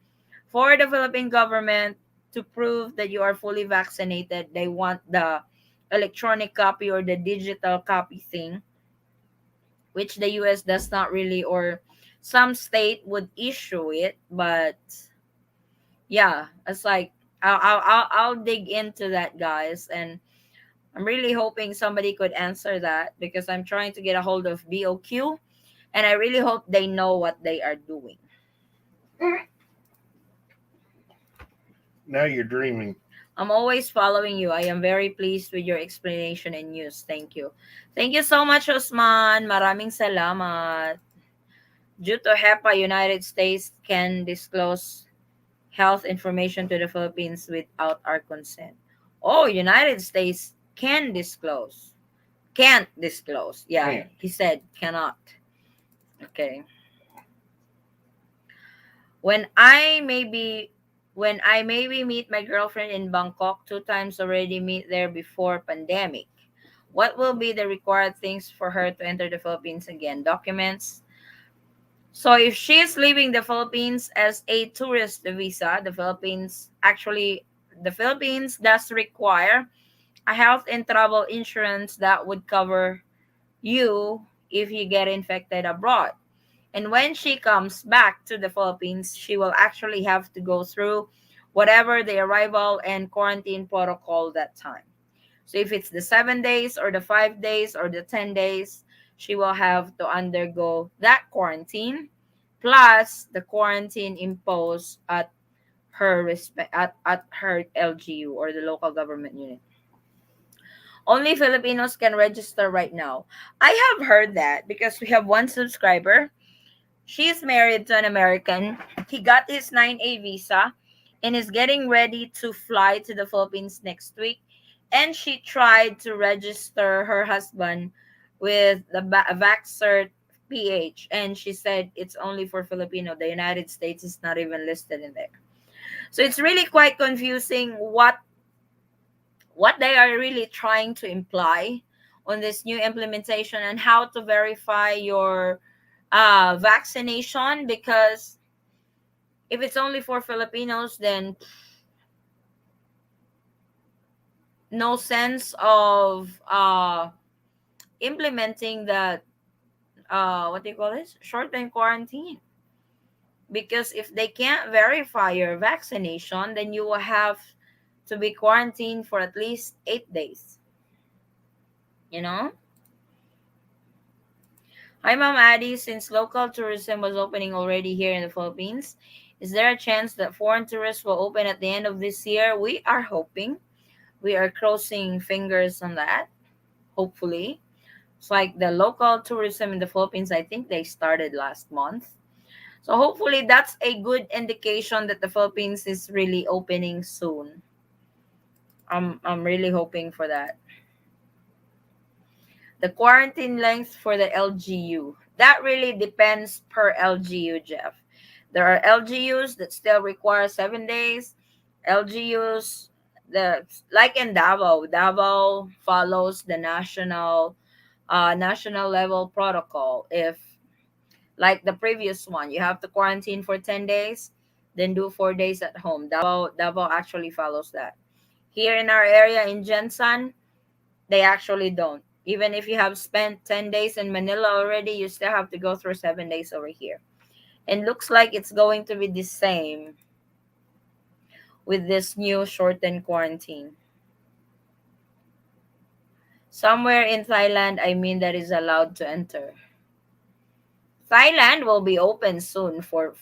for the Philippine government to prove that you are fully vaccinated. They want the electronic copy or the digital copy thing, which the US does not really, or some state would issue it. But yeah, it's like I'll dig into that, guys, and I'm really hoping somebody could answer that because I'm trying to get a hold of BOQ, and I really hope they know what they are doing. Now you're dreaming. I'm always following you. I am very pleased with your explanation and news. Thank you. Thank you so much, Osman. Maraming salamat. Due to HEPA, United States can disclose health information to the Philippines without our consent. Oh, United States can disclose. Can't disclose. Yeah, Can't. he said cannot. Okay. When I maybe when I maybe meet my girlfriend in Bangkok 2 times already meet there before pandemic. What will be the required things for her to enter the Philippines again? Documents. So if she's leaving the Philippines as a tourist visa, the Philippines does require a health and travel insurance that would cover you if you get infected abroad. And when she comes back to the Philippines, she will actually have to go through whatever the arrival and quarantine protocol that time. So if it's the 7 days or the 5 days or the 10 days, she will have to undergo that quarantine plus the quarantine imposed at her LGU or the local government unit. Only Filipinos can register right now. I have heard that because we have one subscriber. She's married to an American. He got his 9A visa and is getting ready to fly to the Philippines next week. And she tried to register her husband with the Vaxcert PH. And she said it's only for Filipino. The United States is not even listed in there. So it's really quite confusing what they are really trying to imply on this new implementation and how to verify your vaccination, because if it's only for Filipinos, then no sense of implementing that what do you call this, short-term quarantine, because if they can't verify your vaccination, then you will have to be quarantined for at least 8 days, you know. Hi, Ma'am Addie. Since local tourism was opening already here in the Philippines, is there a chance that foreign tourists will open at the end of this year? We are hoping. We are crossing fingers on that. Hopefully. It's like the local tourism in the Philippines, I think they started last month. So hopefully that's a good indication that the Philippines is really opening soon. I'm really hoping for that. The quarantine length for the LGU. That really depends per LGU, Jeff. There are LGUs that still require 7 days. LGUs the like in Davao. Davao follows the national level protocol. If like the previous one, you have to quarantine for 10 days, then do 4 days at home. Davao actually follows that. Here in our area in Jensan, they actually don't. Even if you have spent 10 days in Manila already, you still have to go through 7 days over here. And looks like it's going to be the same with this new shortened quarantine. Somewhere in Thailand, I mean, that is allowed to enter. Thailand will be open soon for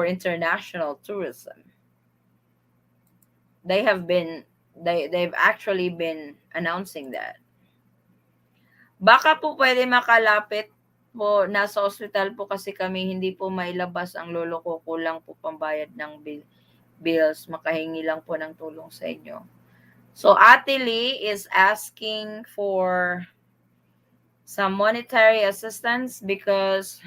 international tourism. They have been they've actually been announcing that. Baka po pwede makalapit po, nasa ospital po kasi kami, hindi po mailabas ang lolo ko, kulang po pambayad ng bills, makahingi lang po ng tulong sa inyo. So Ate Lee is asking for some monetary assistance because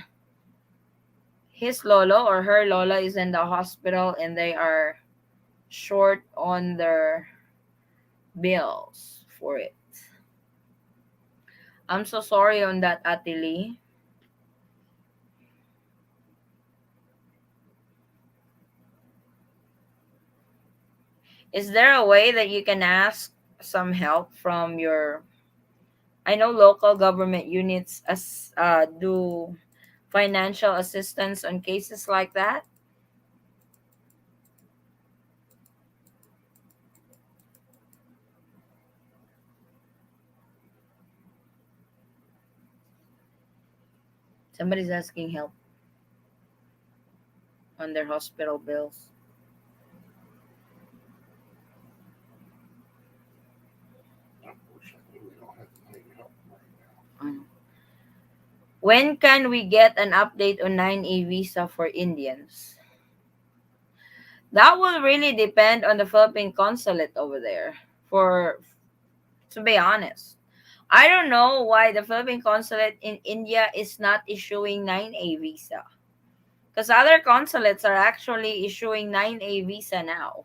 his lolo or her lola is in the hospital and they are short on their bills for it. I'm so sorry on that, Ate Lee. Is there a way that you can ask some help from your? I know local government units do financial assistance on cases like that. Somebody's asking help on their hospital bills. Unfortunately, we don't have the money to help them right now. Um, When can we get an update on 9A visa for Indians? That will really depend on the Philippine consulate over there. For to be honest, I don't know why the Philippine consulate in India is not issuing 9A visa. Because other consulates are actually issuing 9A visa now.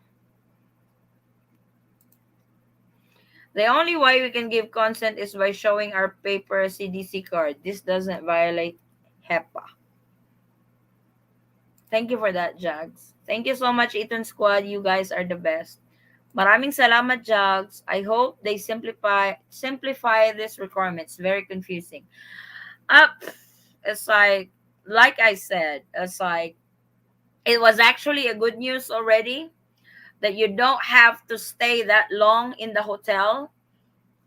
The only way we can give consent is by showing our paper CDC card. This doesn't violate HEPA. Thank you for that, Jags. Thank you so much, Eaton Squad. You guys are the best. Maraming salamat, Jags. I hope they simplify this requirement. It's very confusing. Up, it's like I said, it's like it was actually a good news already that you don't have to stay that long in the hotel.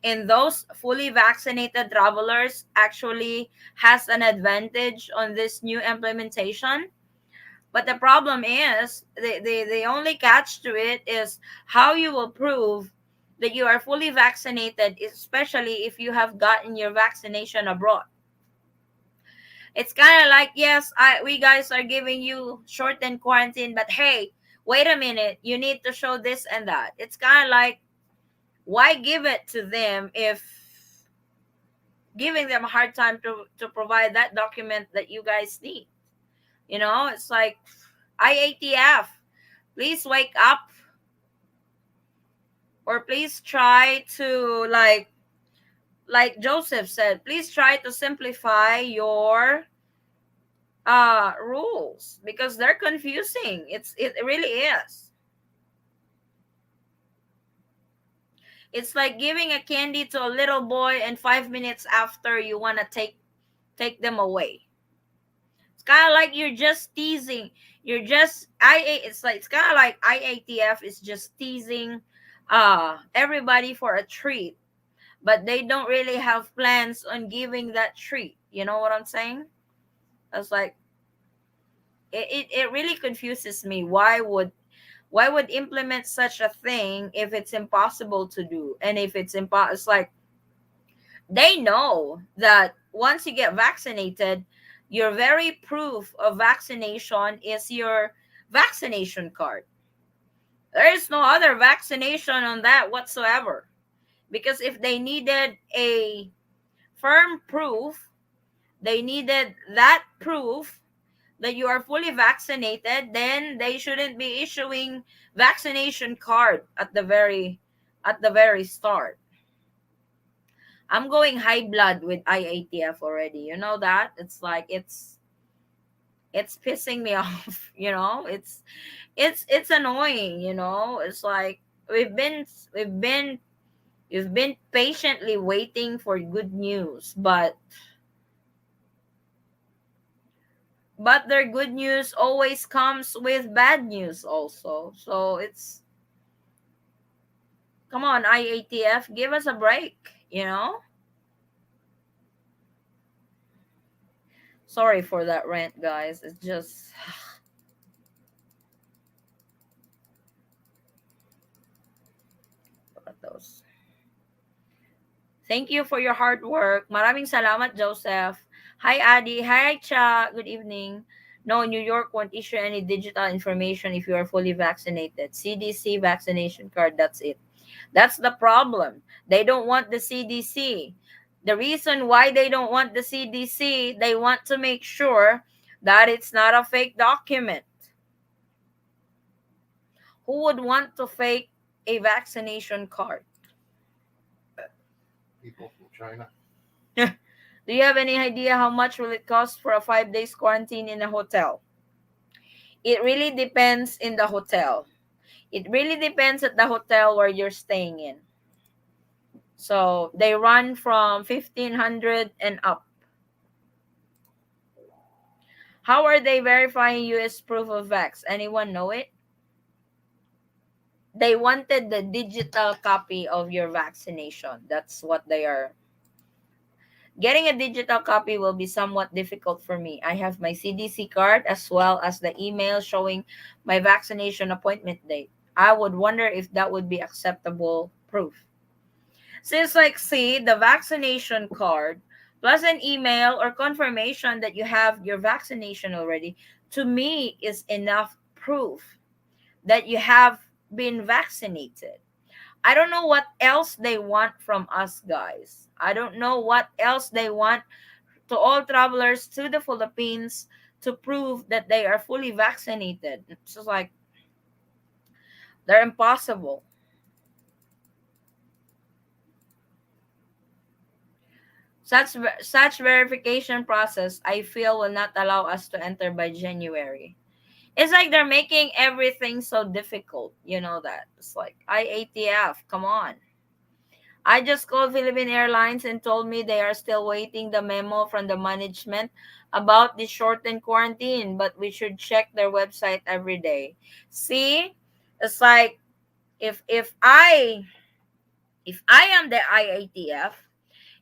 And those fully vaccinated travelers actually has an advantage on this new implementation. But the problem is the only catch to it is how you will prove that you are fully vaccinated, especially if you have gotten your vaccination abroad. It's kind of like, yes, we guys are giving you shortened quarantine, but hey, wait a minute, you need to show this and that. It's kind of like, why give it to them if giving them a hard time to provide that document that you guys need? It's like, IATF, please wake up, or please try to, like Joseph said, please try to simplify your rules, because they're confusing. It really is. It's like giving a candy to a little boy and 5 minutes after you want to take them away. It's kind of like you're just teasing. You're just it's kind of like IATF is just teasing everybody for a treat, but they don't really have plans on giving that treat. You know what I'm saying? It's like it really confuses me. Why would implement such a thing if it's impossible to do? And if it's like they know that once you get vaccinated, your very proof of vaccination is your vaccination card. There is no other vaccination on that whatsoever. Because if they needed a firm proof, they needed that proof that you are fully vaccinated, then they shouldn't be issuing vaccination card at the very start. I'm going high blood with IATF already. You know that? It's like it's pissing me off. It's annoying. It's like we've been you've been patiently waiting for good news, but their good news always comes with bad news also. So it's, come on, IATF, give us a break. Sorry for that rant, guys. It's just those. Thank you for your hard work. Maraming salamat, Joseph. Hi, Adi. Hi, Cha. Good evening. No, New York won't issue any digital information if you are fully vaccinated. CDC vaccination card, that's it. That's the problem. They don't want the CDC. The reason why they don't want the CDC, they want to make sure that it's not a fake document. Who would want to fake a vaccination card? People from China. Do you have any idea how much will it cost for a 5 days quarantine in a hotel? It really depends in the hotel. It really depends at the hotel where you're staying in. So they run from 1,500 and up. How are they verifying US proof of vax? Anyone know it? They wanted the digital copy of your vaccination. That's what they are. Getting a digital copy will be somewhat difficult for me. I have my CDC card as well as the email showing my vaccination appointment date. I would wonder if that would be acceptable proof. Since, like, see, the vaccination card plus an email or confirmation that you have your vaccination already, to me is enough proof that you have been vaccinated. I don't know what else they want from us, guys. I don't know what else they want to all travelers to the Philippines to prove that they are fully vaccinated. It's just like they're impossible. Such verification process, I feel, will not allow us to enter by January. It's like they're making everything so difficult. You know that. It's like IATF. Come on. I just called Philippine Airlines and told me they are still waiting the memo from the management about the shortened quarantine, but we should check their website every day. See, it's like if if I if I am the IATF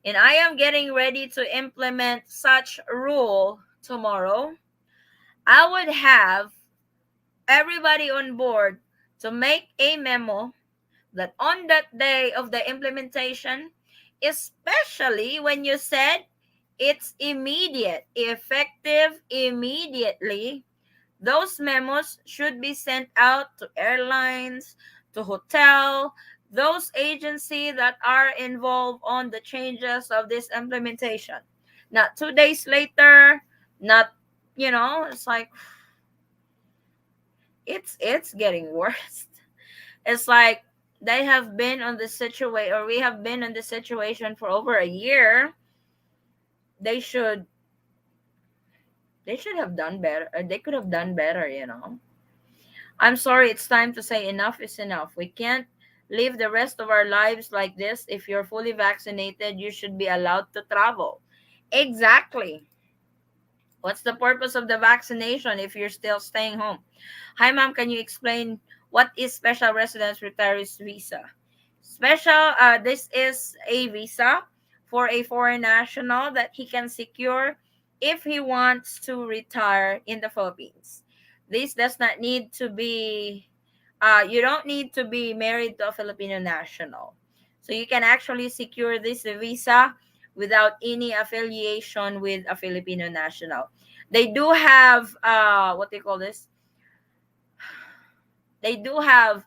and I am getting ready to implement such rule tomorrow, I would have everybody on board to make a memo that on that day of the implementation, especially when you said it's immediate, effective immediately, those memos should be sent out to airlines, to hotel, those agencies that are involved on the changes of this implementation. Not 2 days later, not, it's like it's getting worse. It's like they have been on the situation, or we have been in the situation for over a year. They should they should have done better. They could have done better. I'm sorry, it's time to say enough is enough. We can't live the rest of our lives like this. If you're fully vaccinated, you should be allowed to travel. Exactly. What's the purpose of the vaccination if you're still staying home? Hi, ma'am. Can you explain what is special residence retirees visa? This is a visa for a foreign national that he can secure if he wants to retire in the Philippines. This does not need to be, you don't need to be married to a Filipino national. So you can actually secure this visa without any affiliation with a Filipino national. They do have, what they call this? They do have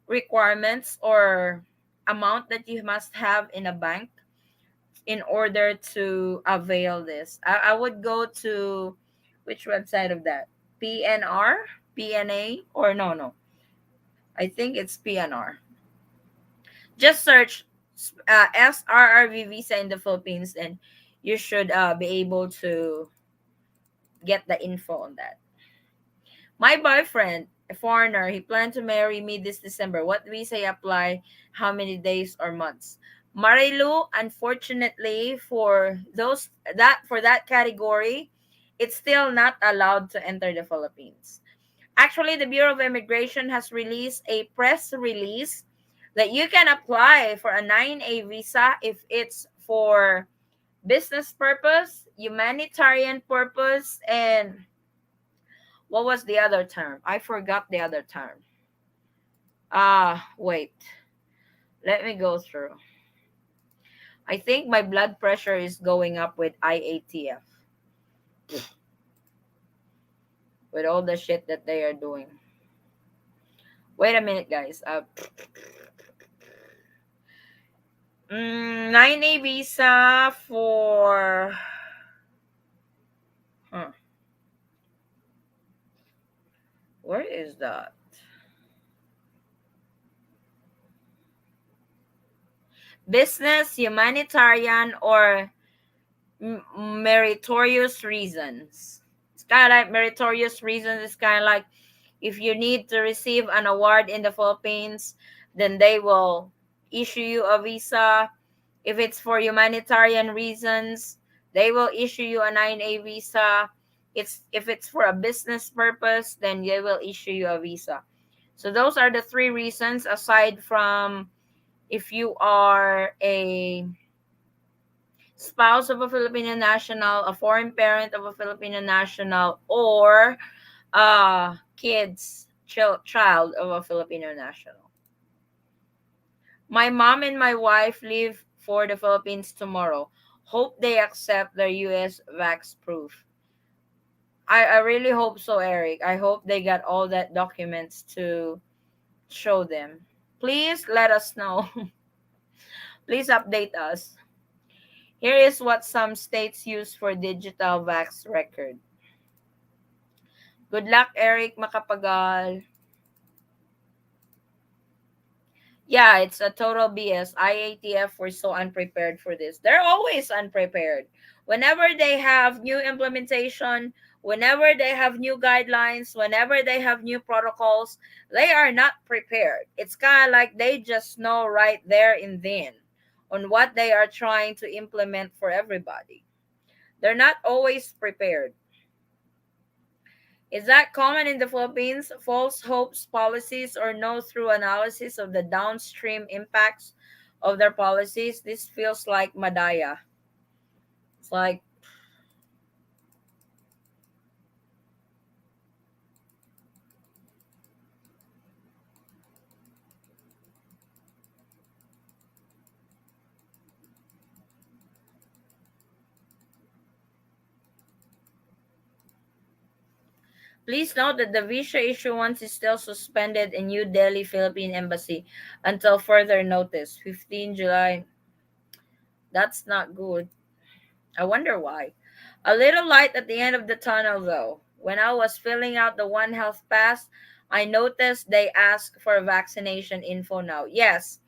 requirements or amount that you must have in a bank in order to avail this. I would go to which website of that? PNR, PNA, or no. I think it's PNR. Just search SRRV visa in the Philippines, and you should be able to get the info on that. My boyfriend, a foreigner, he planned to marry me this December. What visa apply? How many days or months? Marilu, unfortunately, for that category, it's still not allowed to enter the Philippines. Actually, the Bureau of Immigration has released a press release that you can apply for a 9A visa if it's for business purpose, humanitarian purpose, and what was the other term? I forgot the other term. Wait. Let me go through. I think my blood pressure is going up with IATF, with all the shit that they are doing. Wait a minute, guys. 9A visa for. Huh. Where is that? Business, humanitarian, or meritorious reasons. It's kind of like meritorious reasons. It's kind of like if you need to receive an award in the Philippines, then they will issue you a visa. If it's for humanitarian reasons, they will issue you a 9A visa. It's if it's for a business purpose, then they will issue you a visa. So those are the three reasons, aside from if you are a spouse of a Filipino national, a foreign parent of a Filipino national, or child of a Filipino national. My mom and my wife leave for the Philippines tomorrow. Hope they accept their US vax proof. I really hope so, Eric. I hope they got all that documents to show them. Please let us know. Please update us. Here is what some states use for digital vax record. Good luck, Eric Makapagal. Yeah, it's a total BS. IATF were so unprepared for this. They're always unprepared. Whenever they have new implementation, whenever they have new guidelines, whenever they have new protocols, they are not prepared. It's kind of like they just know right there and then on what they are trying to implement for everybody. They're not always prepared. Is that common in the Philippines? False hopes policies or no through analysis of the downstream impacts of their policies? This feels like Madaya. It's like, please note that the visa issuance is still suspended in New Delhi, Philippine Embassy until further notice. 15 July. That's not good. I wonder why. A little light at the end of the tunnel, though. When I was filling out the One Health Pass, I noticed they ask for vaccination info now. Yes,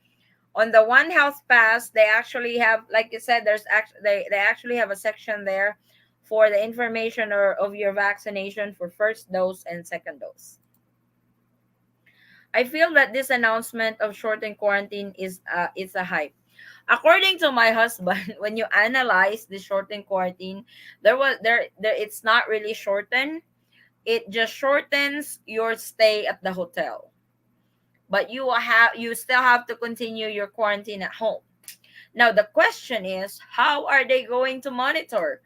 on the One Health Pass, they actually have, like you said, they actually have a section there for the information or of your vaccination for first dose and second dose. I feel that this announcement of shortened quarantine is a hype. According to my husband, when you analyze the shortened quarantine, there it's not really shortened. It just shortens your stay at the hotel. But you still have to continue your quarantine at home. Now the question is, how are they going to monitor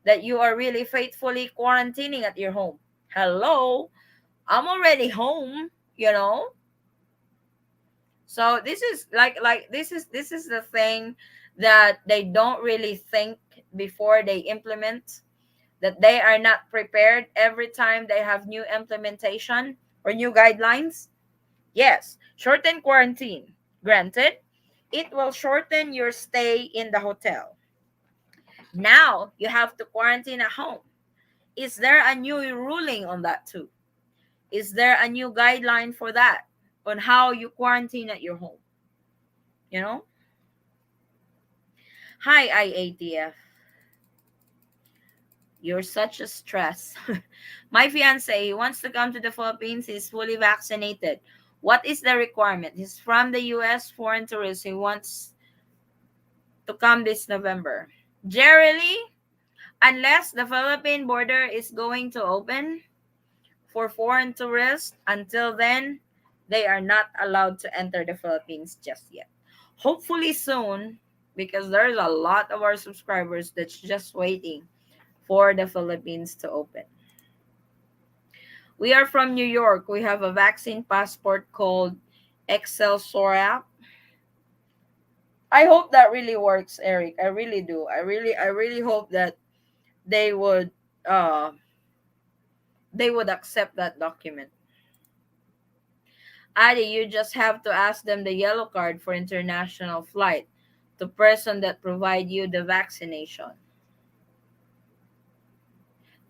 that you are really faithfully quarantining at your home? Hello, I'm already home, you know? So this is this is the thing that they don't really think before they implement, that they are not prepared every time they have new implementation or new guidelines. Yes, shorten quarantine. Granted, it will shorten your stay in the hotel. Now you have to quarantine at home. Is there a new ruling on that too? Is there a new guideline for that on how you quarantine at your home? You know? Hi, IATF. You're such a stress. My fiance, he wants to come to the Philippines. He's fully vaccinated. What is the requirement? He's from the US, foreign tourist. He wants to come this November. Generally, unless the Philippine border is going to open for foreign tourists, until then, they are not allowed to enter the Philippines just yet. Hopefully soon, because there's a lot of our subscribers that's just waiting for the Philippines to open. We are from New York. We have a vaccine passport called Excelsior app. I hope that really works, Eric. I really do. I really hope that they would uh they would accept that document. Adi, you just have to ask them the yellow card for international flight, the person that provide you the vaccination.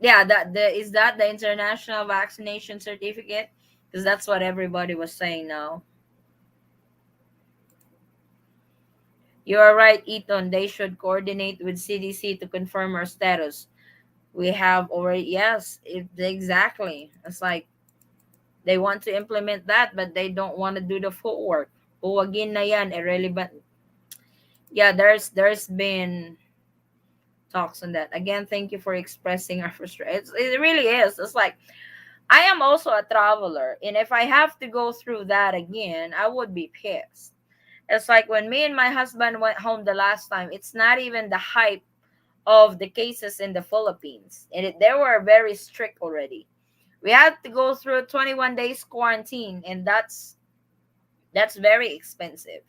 Yeah, is that the international vaccination certificate? Because that's what everybody was saying now. You are right, Eaton. They should coordinate with CDC to confirm our status. We have already, yes, exactly. It's like they want to implement that, but they don't want to do the footwork. Huwagin na yan, irrelevant. Yeah, there's been talks on that. Again, thank you for expressing our frustration. It really is. It's like I am also a traveler, and if I have to go through that again, I would be pissed. It's like when me and my husband went home the last time, it's not even the hype of the cases in the Philippines. And they were very strict already. We had to go through 21 days quarantine, and that's very expensive.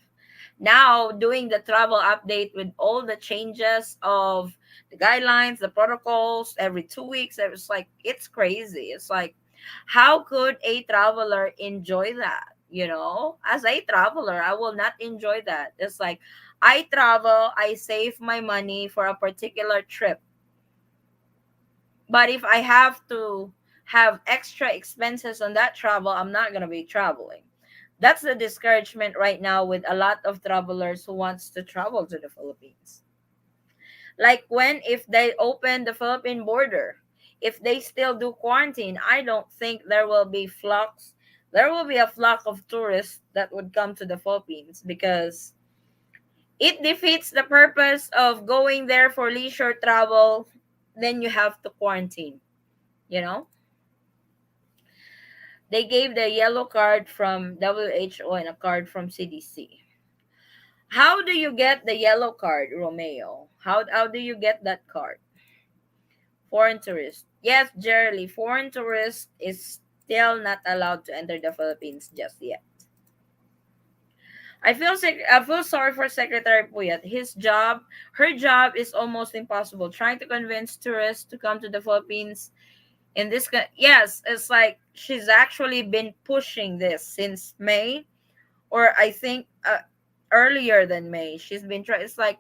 Now doing the travel update with all the changes of the guidelines, the protocols every 2 weeks. It was like it's crazy. It's like how could a traveler enjoy that? As a traveler, I will not enjoy that. It's like I travel, I save my money for a particular trip. But if I have to have extra expenses on that travel, I'm not going to be traveling. That's the discouragement right now with a lot of travelers who wants to travel to the Philippines. Like when if they open the Philippine border, if they still do quarantine, I don't think there will be a flock of tourists that would come to the Philippines because it defeats the purpose of going there for leisure travel. Then you have to quarantine, you know? They gave the yellow card from WHO and a card from CDC. How do you get the yellow card, Romeo? How do you get that card? Foreign tourist. Yes, Jerry, foreign tourist is still not allowed to enter the Philippines just yet. I feel sorry for Secretary Puyat. Her job is almost impossible. Trying to convince tourists to come to the Philippines in yes, it's like she's actually been pushing this since May, or I think earlier than May. She's been trying. It's like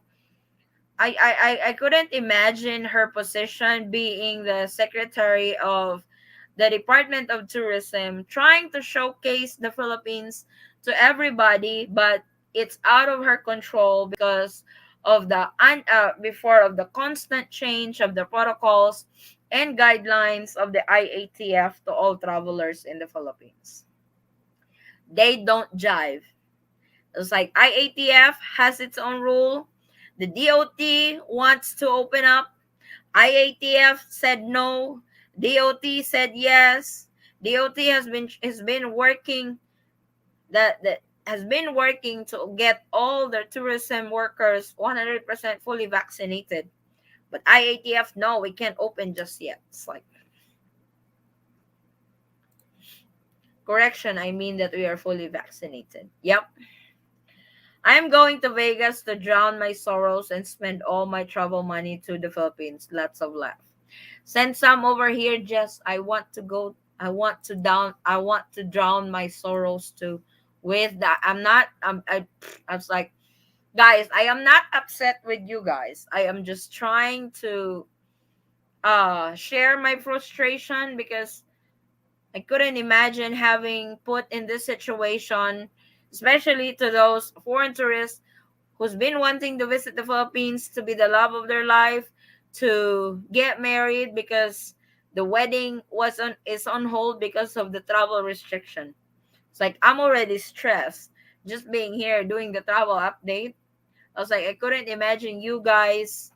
I couldn't imagine her position being the secretary of the Department of Tourism, trying to showcase the Philippines to everybody, but it's out of her control because of before of the constant change of the protocols and guidelines of the IATF to all travelers in the Philippines. They don't jive. It's like IATF has its own rule. The DOT wants to open up. IATF said no. DOT said yes. DOT has been working that has been working to get all the tourism workers 100% fully vaccinated. But IATF, no, we can't open just yet. It's like correction, I mean that we are fully vaccinated. Yep. I'm going to Vegas to drown my sorrows and spend all my travel money to the Philippines. Lots of laugh. Send some over here, Jess. I want to go. I want to drown my sorrows too. With that, I was like, guys, I am not upset with you guys. I am just trying to share my frustration because I couldn't imagine having put in this situation, especially to those foreign tourists who's been wanting to visit the Philippines to be the love of their life, to get married because the wedding is on hold because of the travel restriction. It's like I'm already stressed just being here doing the travel update. I was like I couldn't imagine you guys'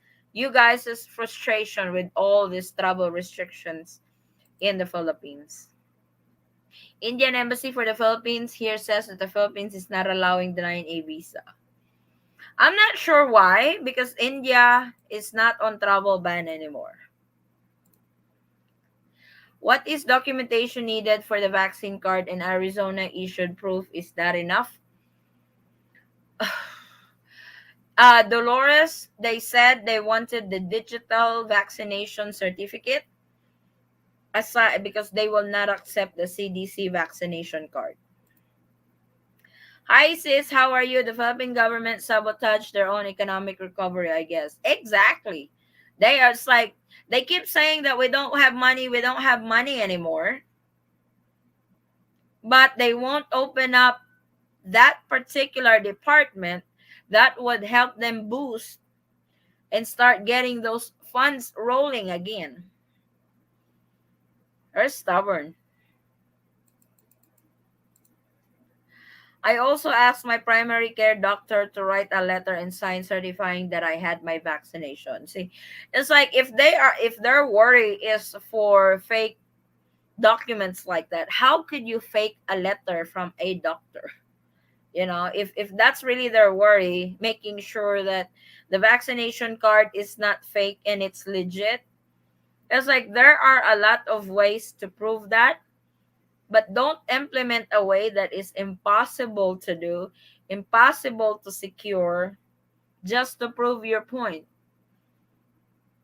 frustration with all these travel restrictions in the Philippines. Indian Embassy for the Philippines here says that the Philippines is not allowing denying a visa. I'm not sure why, because India is not on travel ban anymore. What is documentation needed for the vaccine card in Arizona issued proof? Is that enough? Dolores, they said they wanted the digital vaccination certificate aside because they will not accept the CDC vaccination card. Hi sis, how are you? The Philippine government sabotaged their own economic recovery, I guess. Exactly. They are it's like they keep saying that we don't have money anymore. But they won't open up that particular department that would help them boost and start getting those funds rolling again. They're stubborn. I also asked my primary care doctor to write a letter and sign certifying that I had my vaccination. See, it's like if their worry is for fake documents like that, how could you fake a letter from a doctor? If that's really their worry, making sure that the vaccination card is not fake and it's legit. It's like there are a lot of ways to prove that, but don't implement a way that is impossible to do impossible to secure just to prove your point,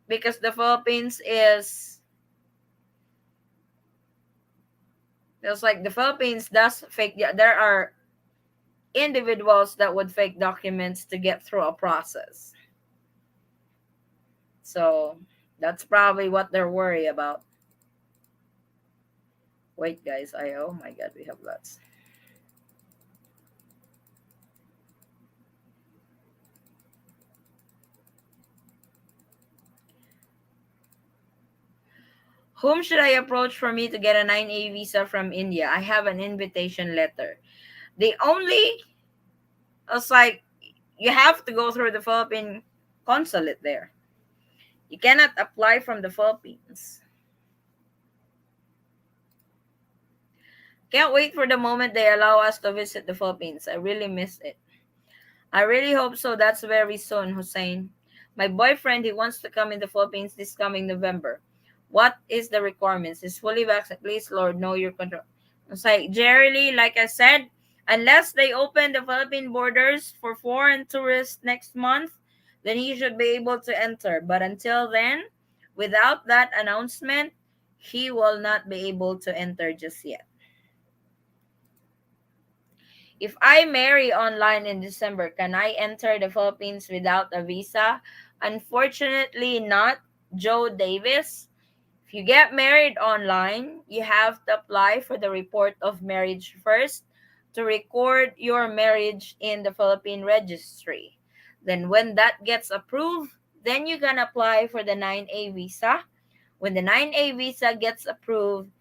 because the Philippines is, it's like the Philippines does fake, yeah, there are individuals that would fake documents to get through a process. So that's probably what they're worried about. Wait, guys, oh my god, we have lots. Whom should I approach for me to get a 9A visa from India? I have an invitation letter. The only, it's like, you have to go through the Philippine consulate there. You cannot apply from the Philippines. Can't wait for the moment they allow us to visit the Philippines. I really miss it. I really hope so. That's very soon, Hussein. My boyfriend, he wants to come in the Philippines this coming November. What is the requirements? Is fully vaccinated. Please, Lord, know your control. It's like, Jerry Lee, like I said, unless they open the Philippine borders for foreign tourists next month, then he should be able to enter. But until then, without that announcement, he will not be able to enter just yet. If I marry online in December, can I enter the Philippines without a visa? Unfortunately, not. Joe Davis. If you get married online, you have to apply for the report of marriage first to record your marriage in the Philippine registry. Then, when that gets approved, then you can apply for the 9A visa. When the 9A visa gets approved,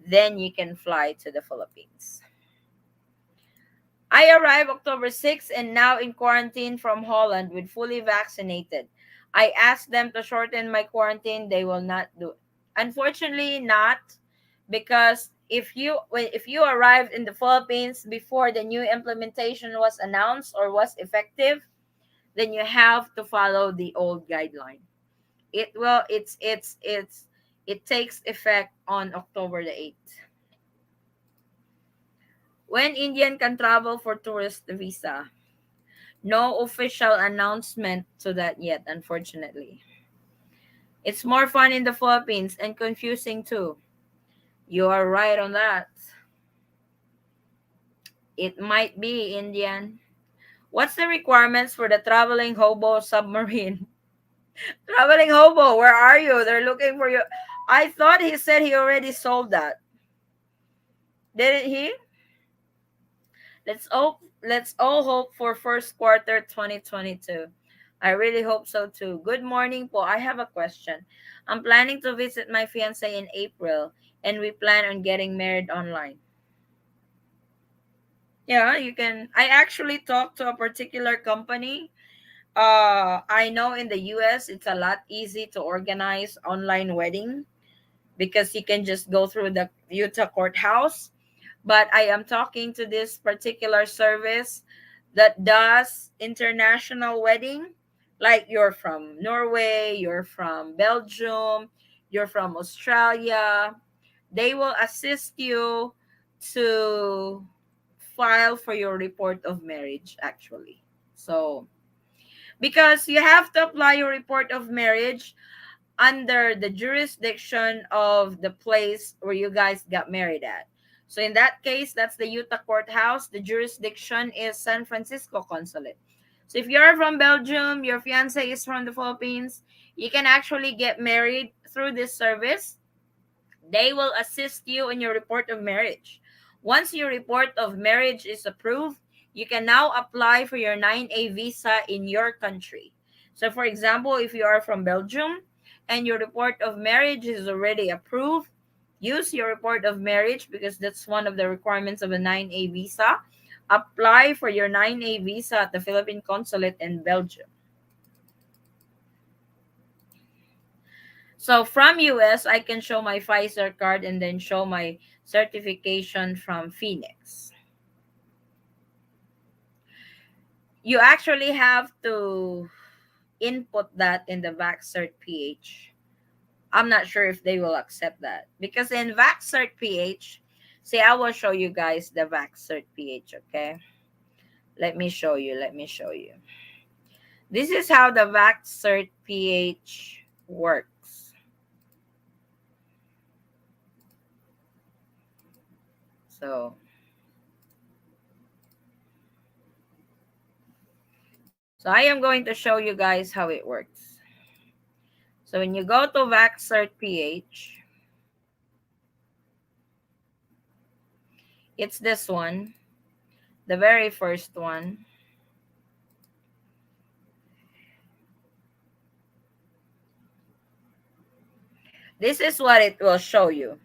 then you can fly to the Philippines. I arrived October 6th and now in quarantine from Holland with fully vaccinated. I asked them to shorten my quarantine. They will not do it. Unfortunately, not, because if you arrived in the Philippines before the new implementation was announced or was effective, then you have to follow the old guideline. It will it's it takes effect on October the 8th. When Indian can travel for tourist visa. No official announcement to that yet, unfortunately. It's more fun in the Philippines and confusing too. You are right on that. It might be Indian. What's the requirements for the traveling hobo submarine? Traveling hobo, where are you? They're looking for you. I thought he said he already sold that. Didn't he? Let's all hope for first quarter 2022. I really hope so too. Good morning po. I have a question. I'm planning to visit my fiance in April and we plan on getting married online. Yeah, you can. I actually talked to a particular company. I know in the US it's a lot easy to organize online wedding because you can just go through the Utah courthouse. But I am talking to this particular service that does international wedding. Like, you're from Norway, you're from Belgium, you're from Australia. They will assist you to file for your report of marriage, actually. So, because you have to apply your report of marriage under the jurisdiction of the place where you guys got married at. So in that case, that's the Utah courthouse. The jurisdiction is San Francisco consulate. So if you're from Belgium, your fiance is from the Philippines, you can actually get married through this service. They will assist you in your report of marriage. Once your report of marriage is approved, you can now apply for your 9A visa in your country. So, for example, if you are from Belgium and your report of marriage is already approved, use your report of marriage because that's one of the requirements of a 9A visa. Apply for your 9A visa at the Philippine consulate in Belgium. So from US, I can show my Pfizer card and then show my certification from Phoenix. You actually have to input that in the VaxCert PH. I'm not sure if they will accept that because in VaxCert PH, see, I will show you guys the VaxCert PH, okay? Let me show you. Let me show you. This is how the VaxCert PH works. So, so I am going to show you guys how it works. So when you go to VaxCert PH, it's this one, the very first one. This is what it will show you.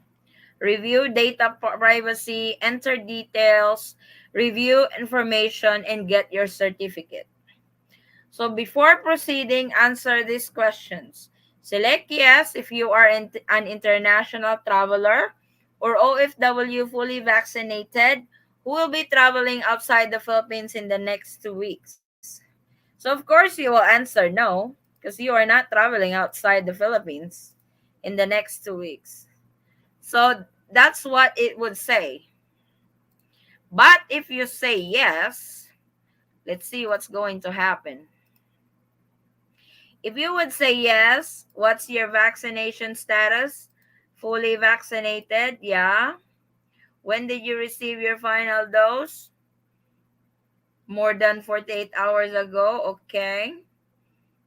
Review data privacy, enter details, review information, and get your certificate. So before proceeding, answer these questions. Select yes if you are an international traveler or OFW fully vaccinated who will be traveling outside the Philippines in the next 2 weeks. So of course you will answer no because you are not traveling outside the Philippines in the next 2 weeks. So that's what it would say. But if you say yes, let's see what's going to happen. If you would say yes, what's your vaccination status? Fully vaccinated? Yeah. When did you receive your final dose? More than 48 hours ago. Okay.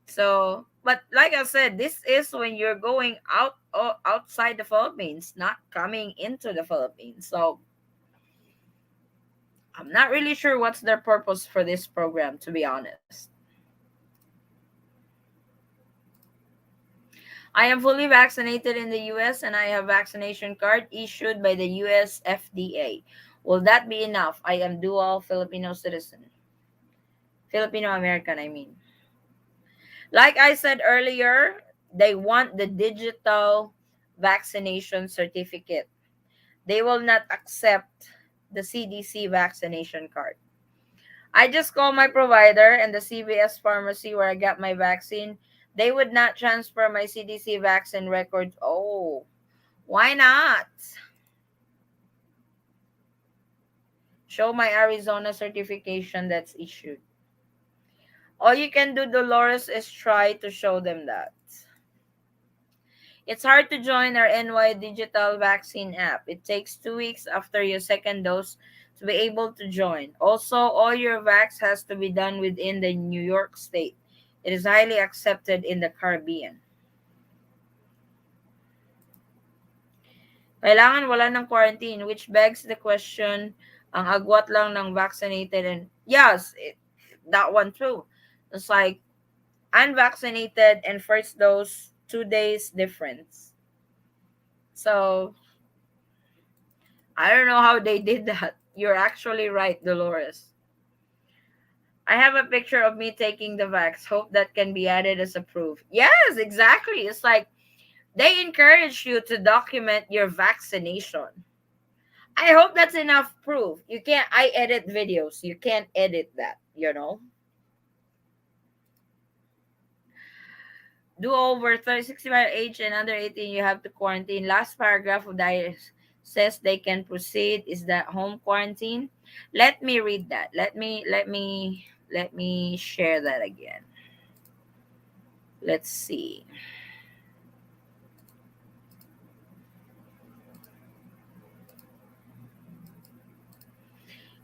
So, but like I said, this is when you're going outside the Philippines, not coming into the Philippines. So, I'm not really sure what's their purpose for this program, to be honest. I am fully vaccinated in the US and I have vaccination card issued by the US FDA. Will that be enough? I am dual Filipino citizen. Filipino American, I mean. Like I said earlier, they want the digital vaccination certificate. They will not accept the CDC vaccination card. I just called my provider and the CVS pharmacy where I got my vaccine. They would not transfer my CDC vaccine records. Oh, why not? Show my Arizona certification that's issued. All you can do, Dolores, is try to show them that. It's hard to join our NY digital vaccine app. It takes 2 weeks after your second dose to be able to join. Also, all your vax has to be done within the New York state. It is highly accepted in the Caribbean. Kailangan wala ng quarantine, which begs the question, ang agwat lang ng vaccinated and yes, that one too. It's like unvaccinated and first dose, 2 days difference. So I don't know how they did that. You're actually right, Dolores. I have a picture of me taking the vax. Hope that can be added as a proof. Yes, exactly. It's like they encourage you to document your vaccination. I hope that's enough proof. You can't, I edit videos. You can't edit that, you know? Do over 30, 65 age and under 18, you have to quarantine. Last paragraph of that says they can proceed. Is that home quarantine? Let me read that. Let me share that again. Let's see.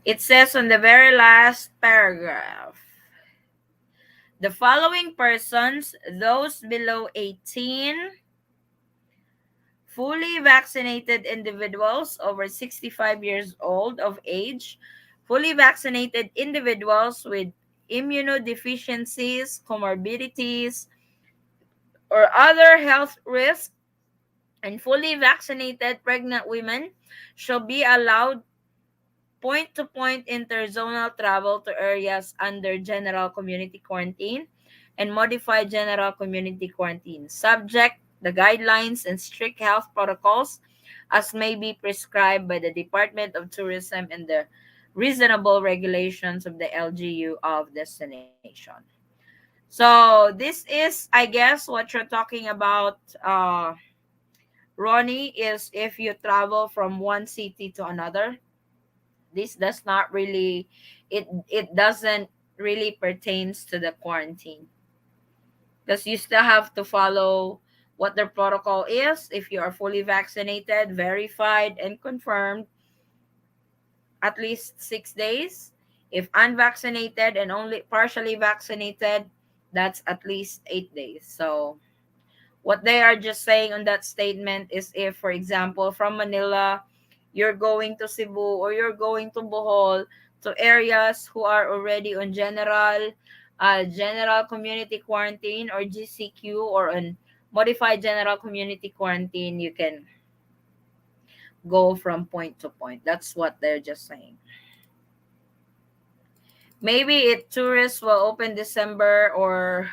It says on the very last paragraph, the following persons, those below 18, fully vaccinated individuals over 65 years old of age, fully vaccinated individuals with immunodeficiencies, comorbidities, or other health risks, and fully vaccinated pregnant women shall be allowed point to point interzonal travel to areas under general community quarantine and modified general community quarantine, subject the guidelines and strict health protocols as may be prescribed by the Department of Tourism and the reasonable regulations of the LGU of destination. So this is, I guess, what you're talking about, Ronnie, is if you travel from one city to another. This does not really, it doesn't really pertains to the quarantine, because you still have to follow what their protocol is. If you are fully vaccinated, verified, and confirmed, at least 6 days. If unvaccinated and only partially vaccinated, that's at least 8 days. So what they are just saying on that statement is, if, for example, from Manila, you're going to Cebu or you're going to Bohol, to areas who are already on general community quarantine or GCQ, or on modified general community quarantine, you can go from point to point. That's what they're just saying. Maybe it tourists will open December or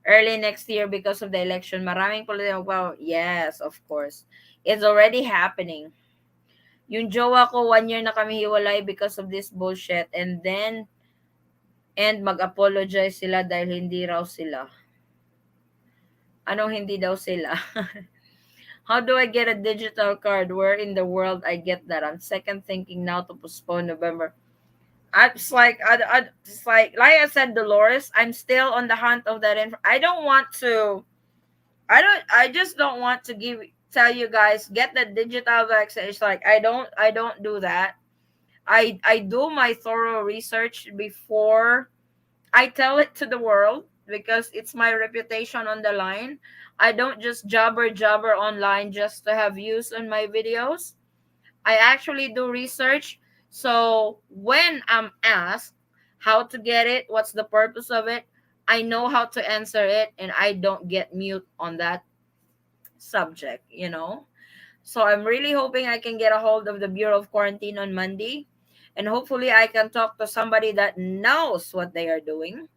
early next year because of the election. Maraming political, well, yes, of course. It's already happening. Yung jowa ko, 1 year na kami hiwalay because of this bullshit. And mag-apologize sila dahil hindi raw sila. Anong hindi daw sila? How do I get a digital card? Where in the world I get that? I'm second thinking now to postpone November. I just like I said, Dolores, I'm still on the hunt of that I don't want to. I just don't want to tell you guys get the digital vaccine. It's like I don't do that. I do my thorough research before I tell it to the world, because it's my reputation on the line. I don't just jabber online just to have views on my videos. I actually do research. So when I'm asked how to get it, what's the purpose of it, I know how to answer it, and I don't get mute on that subject. So I'm really hoping I can get a hold of the Bureau of Quarantine on Monday. And hopefully I can talk to somebody that knows what they are doing.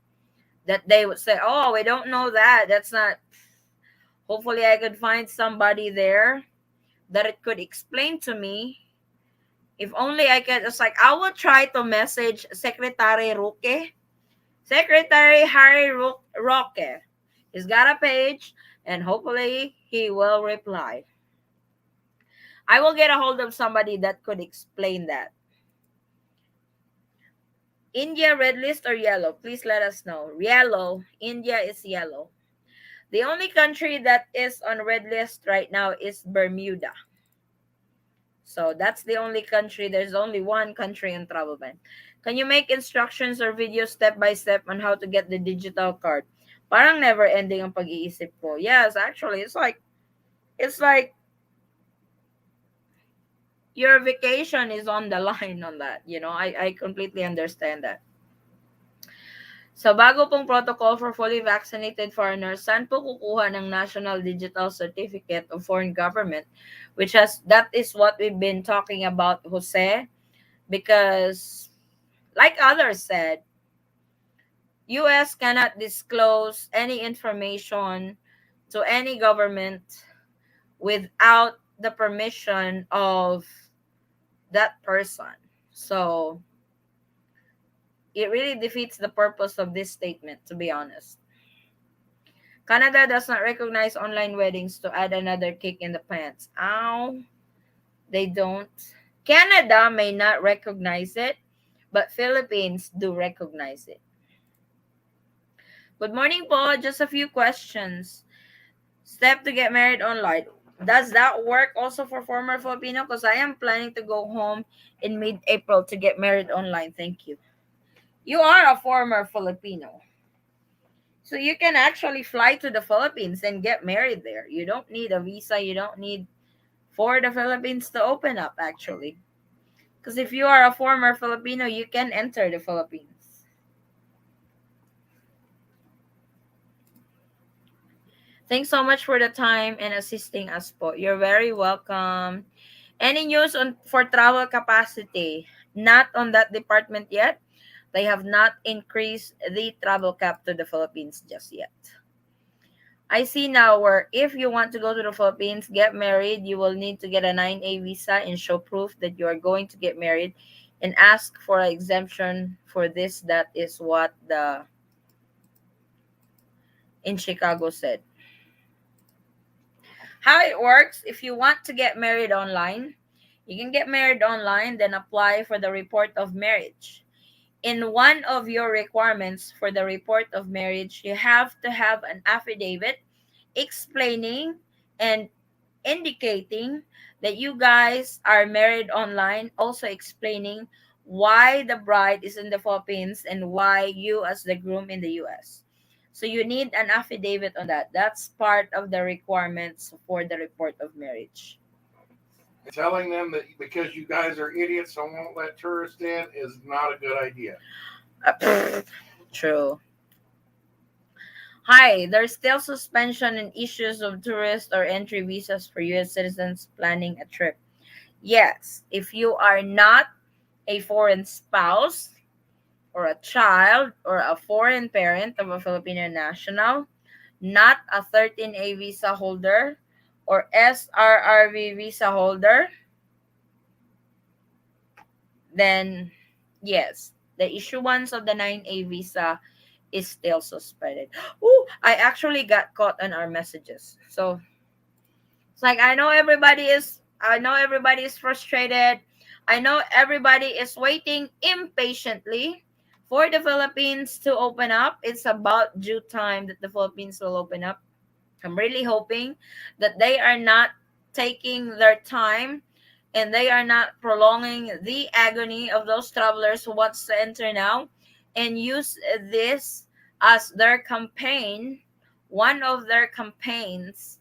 That they would say, oh, we don't know that. That's not. Hopefully I could find somebody there that it could explain to me. If only I could, it's like I will try to message Secretary Roque. Secretary Harry Roque. He's got a page, and hopefully he will reply. I will get a hold of somebody that could explain that. India red list or yellow? Please let us know. Yellow. India is yellow. The only country that is on red list right now is Bermuda. So that's the only country. There's only one country in travel ban. Can you make instructions or videos step by step on how to get the digital card? Parang never ending ang pag-iisip ko. Yes, actually, it's like your vacation is on the line on that. I completely understand that. Sa bago pong protocol for fully vaccinated foreigners, saan po kukuha ng National Digital Certificate of Foreign Government? That is what we've been talking about, Jose, because like others said, US cannot disclose any information to any government without the permission of that person. So it really defeats the purpose of this statement, to be honest. Canada does not recognize online weddings, to add another kick in the pants. Ow. They don't. Canada may not recognize it, but Philippines do recognize it. Good morning po. Just a few questions. Step to get married online. Does that work also for former Filipino? Because I am planning to go home in mid-April to get married online. Thank you. You are a former Filipino. So you can actually fly to the Philippines and get married there. You don't need a visa. You don't need for the Philippines to open up, actually. Because if you are a former Filipino, you can enter the Philippines. Thanks so much for the time and assisting us po. You're very welcome. Any news for travel capacity? Not on that department yet. They have not increased the travel cap to the Philippines just yet. I see now where if you want to go to the Philippines, get married, you will need to get a 9A visa and show proof that you are going to get married and ask for an exemption for this. That is what the in Chicago said. How it works, if you want to get married online, You can get married online, then apply for the report of marriage. In one of your requirements for the report of marriage, you have to have an affidavit explaining and indicating that you guys are married online, also explaining why the bride is in the Philippines and why you as the groom in the US. So you need an affidavit on that. That's part of the requirements for the report of marriage. Telling them that because you guys are idiots and won't let tourists in is not a good idea. True. Hi, there's still suspension and issues of tourist or entry visas for US citizens planning a trip. Yes, if you are not a foreign spouse or a child or a foreign parent of a Filipino national, not a 13A visa holder or SRRV visa holder, then yes, the issuance of the 9A visa is still suspended. Ooh, I actually got caught on our messages. So it's like I know everybody is frustrated. I know everybody is waiting impatiently for the Philippines to open up. It's about due time that the Philippines will open up. I'm really hoping that they are not taking their time and they are not prolonging the agony of those travelers who wants to enter now and use this as their campaign, one of their campaigns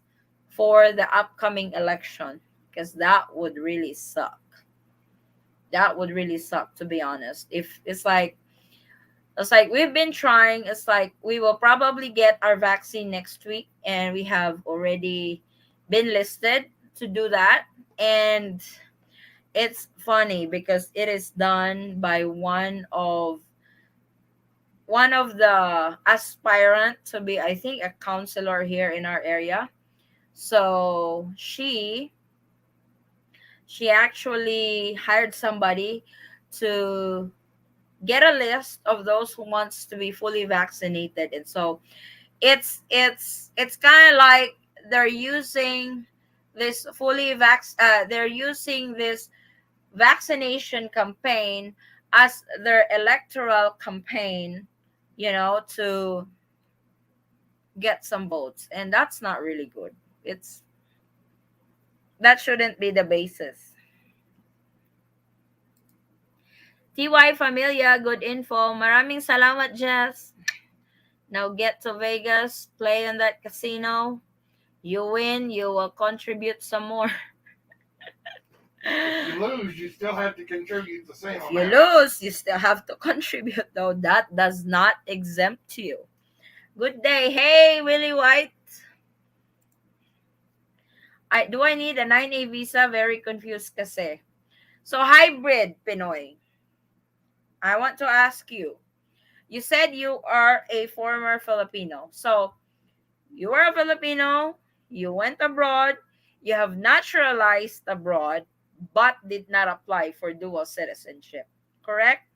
for the upcoming election, because that would really suck. That would really suck, to be honest. If it's like we've been trying. It's like we will probably get our vaccine next week, and we have already been listed to do that. And it's funny because it is done by one of the aspirant to be, I think, a counselor here in our area. So she actually hired somebody to get a list of those who wants to be fully vaccinated, and so it's kind of like they're using they're using this vaccination campaign as their electoral campaign, to get some votes, and that's not really good. It's That shouldn't be the basis. TY Familia, good info. Maraming salamat, Jess. Now get to Vegas, play in that casino. You win, you will contribute some more. If you lose, you still have to contribute the same If you amount. lose, you still have to contribute, though. That does not exempt you. Good day. Hey, Willie White. Do I need a 9A visa? Very confused kasi. So, hybrid Pinoy. I want to ask you. You said you are a former Filipino. So, you are a Filipino, you went abroad, you have naturalized abroad, but did not apply for dual citizenship. Correct?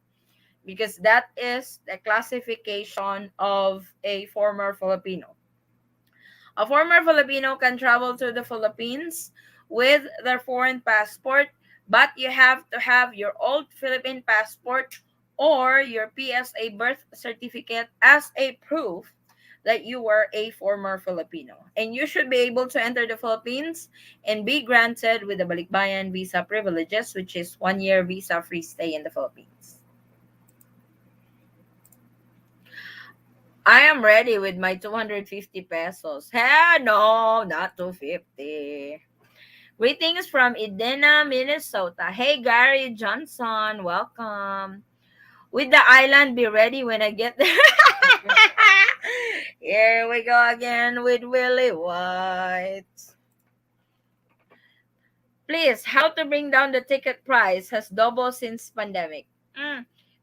Because that is the classification of a former Filipino. A former Filipino can travel to the Philippines with their foreign passport, but you have to have your old Philippine passport or your PSA birth certificate as a proof that you were a former Filipino. And you should be able to enter the Philippines and be granted with the Balikbayan visa privileges, which is 1 year visa free stay in the Philippines. I am ready with my 250 pesos. Hell no, not 250. Greetings from Edina, Minnesota. Hey, Gary Johnson, welcome. With the island, be ready when I get there. Here we go again with Willie White. Please, how to bring down the ticket price has doubled since pandemic.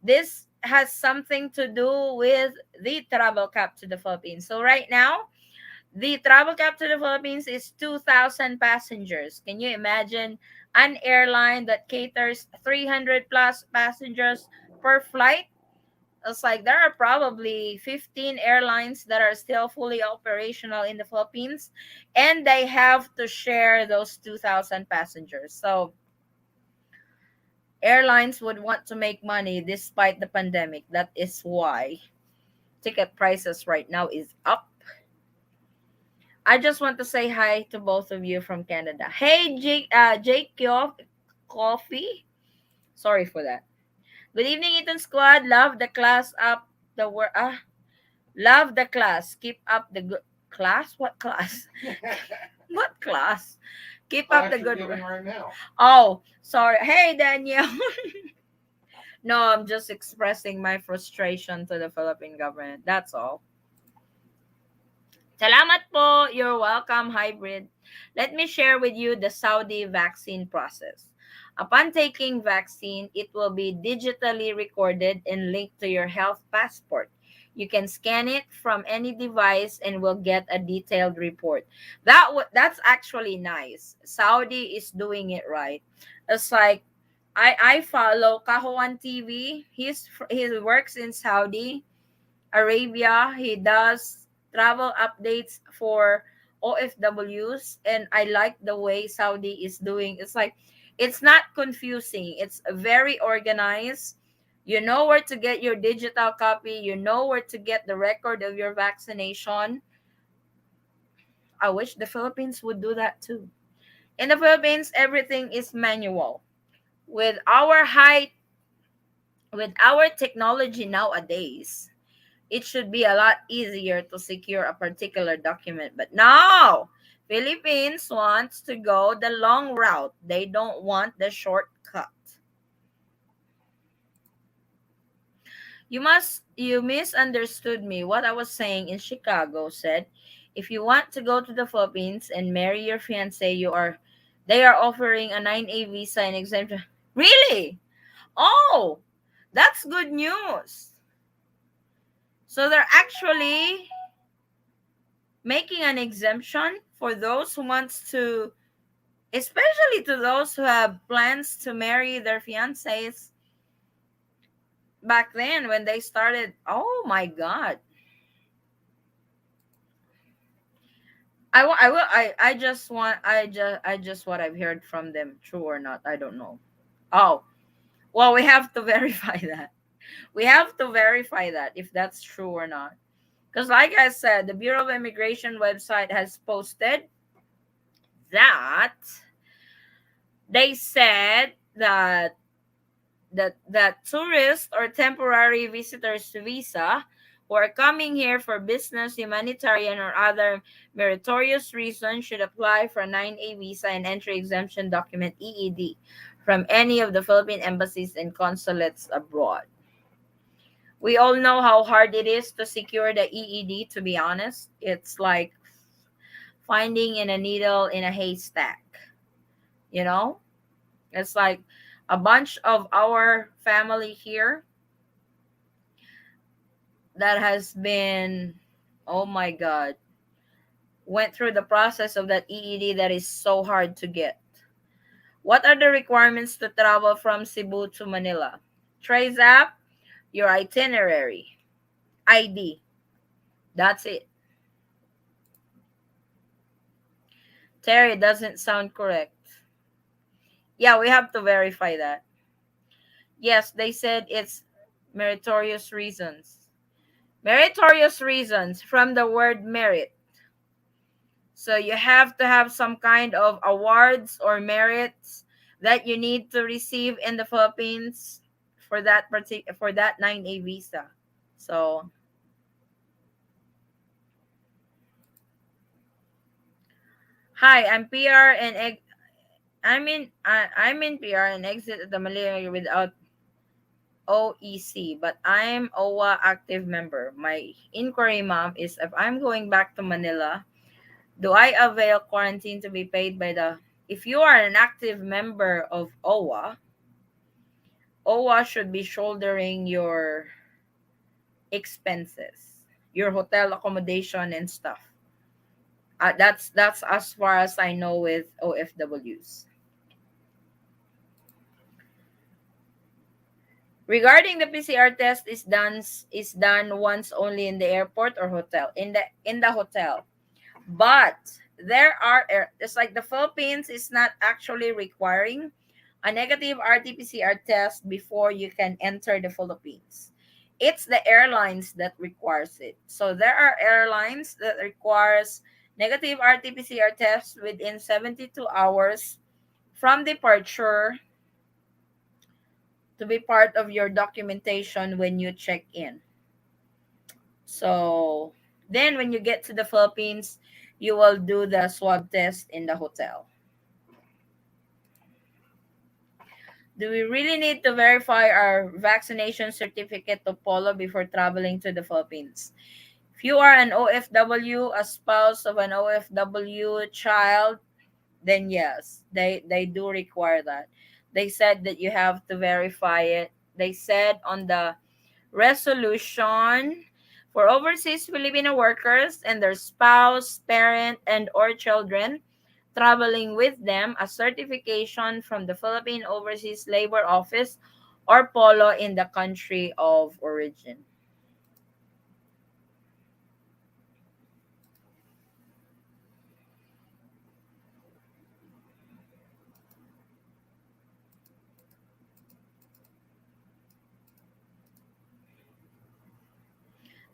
This has something to do with the travel cap to the Philippines. So right now, the travel cap to the Philippines is 2,000 passengers. Can you imagine an airline that caters 300 plus passengers per flight? It's like there are probably 15 airlines that are still fully operational in the Philippines, and they have to share those 2,000 passengers. So Airlines would want to make money despite the pandemic. That is why ticket prices right now is up. I just want to say hi to both of you from Canada. Hey, Jake Coffee. Sorry for that. Good evening, Eaton Squad. Love the class up the word. Love the class. Keep up the good class. What class? What class? Keep up Class the you're good. giving right now. Oh, sorry. Hey, Daniel. No, I'm just expressing my frustration to the Philippine government. That's all. Salamat po. You're welcome, hybrid. Let me share with you the Saudi vaccine process. Upon taking vaccine, it will be digitally recorded and linked to your health passport. You can scan it from any device and will get a detailed report. That's actually nice. Saudi is doing it right. It's like I follow Kahuan TV. He works in Saudi Arabia. He does travel updates for OFWs, and I like the way Saudi is doing. It's like it's not confusing. It's very organized. You know where to get your digital copy. You know where to get the record of your vaccination. I wish the Philippines would do that too. In the Philippines, everything is manual. With our high with our technology nowadays, it should be a lot easier to secure a particular document. But no, Philippines wants to go the long route. They don't want the shortcut. You misunderstood me. What I was saying in Chicago said, if you want to go to the Philippines and marry your fiance, they are offering a 9A visa and exemption. Really? Oh, that's good news. So they're actually making an exemption for those who wants to, especially to those who have plans to marry their fiancés back then when they started. Oh my god. I just what I've heard from them, true or not, I don't know. Oh, well, we have to verify that. We have to verify that if that's true or not. Because like I said, the Bureau of Immigration website has posted that they said that tourists or temporary visitors visa who are coming here for business, humanitarian, or other meritorious reasons should apply for a 9A visa and entry exemption document EED from any of the Philippine embassies and consulates abroad. We all know how hard it is to secure the EED, to be honest. It's like finding in a needle in a haystack, you know? It's like a bunch of our family here that has been, oh my god, went through the process of that EED that is so hard to get. What are the requirements to travel from Cebu to Manila? Trace app, your itinerary, ID. That's it. Terry doesn't sound correct. Yeah, we have to verify that. Yes, they said it's meritorious reasons. Meritorious reasons from the word merit. So you have to have some kind of awards or merits that you need to receive in the Philippines for that 9A visa. So hi, I'm PR and I'm in PR and exit the Manila without OEC, but I'm OWA active member. My inquiry, ma'am, is if I'm going back to Manila, do I avail quarantine to be paid by the? If you are an active member of OWA should be shouldering your expenses, your hotel accommodation and stuff. That's as far as I know with OFWs. Regarding the PCR test is done once only in the airport or hotel in the hotel. But it's like the Philippines is not actually requiring a negative RT-PCR test before you can enter the Philippines. It's the airlines that requires it. So there are airlines that requires negative RT-PCR tests within 72 hours from departure to be part of your documentation when you check in. So then when you get to the Philippines, you will do the swab test in the hotel. Do we really need to verify our vaccination certificate to Polo before traveling to the Philippines? If you are an OFW, a spouse of an OFW child, then yes, they do require that. They said that you have to verify it. They said on the resolution for overseas Filipino workers and their spouse, parent, and or children traveling with them a certification from the Philippine Overseas Labor Office or Polo in the country of origin.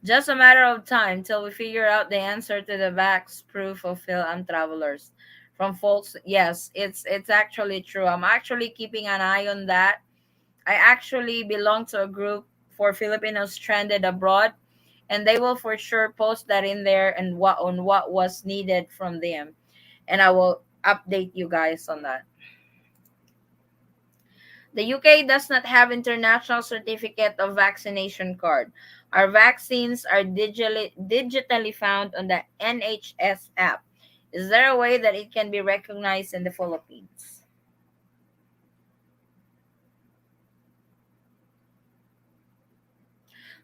Just a matter of time till we figure out the answer to the vax proof of Phil travelers from folks. Yes, it's actually true. I'm actually keeping an eye on that. I actually belong to a group for Filipinos stranded abroad, and they will for sure post that in there and what was needed from them, and I will update you guys on that. The UK does not have international certificate of vaccination card. Our vaccines are digitally found on the NHS app. Is there a way that it can be recognized in the Philippines?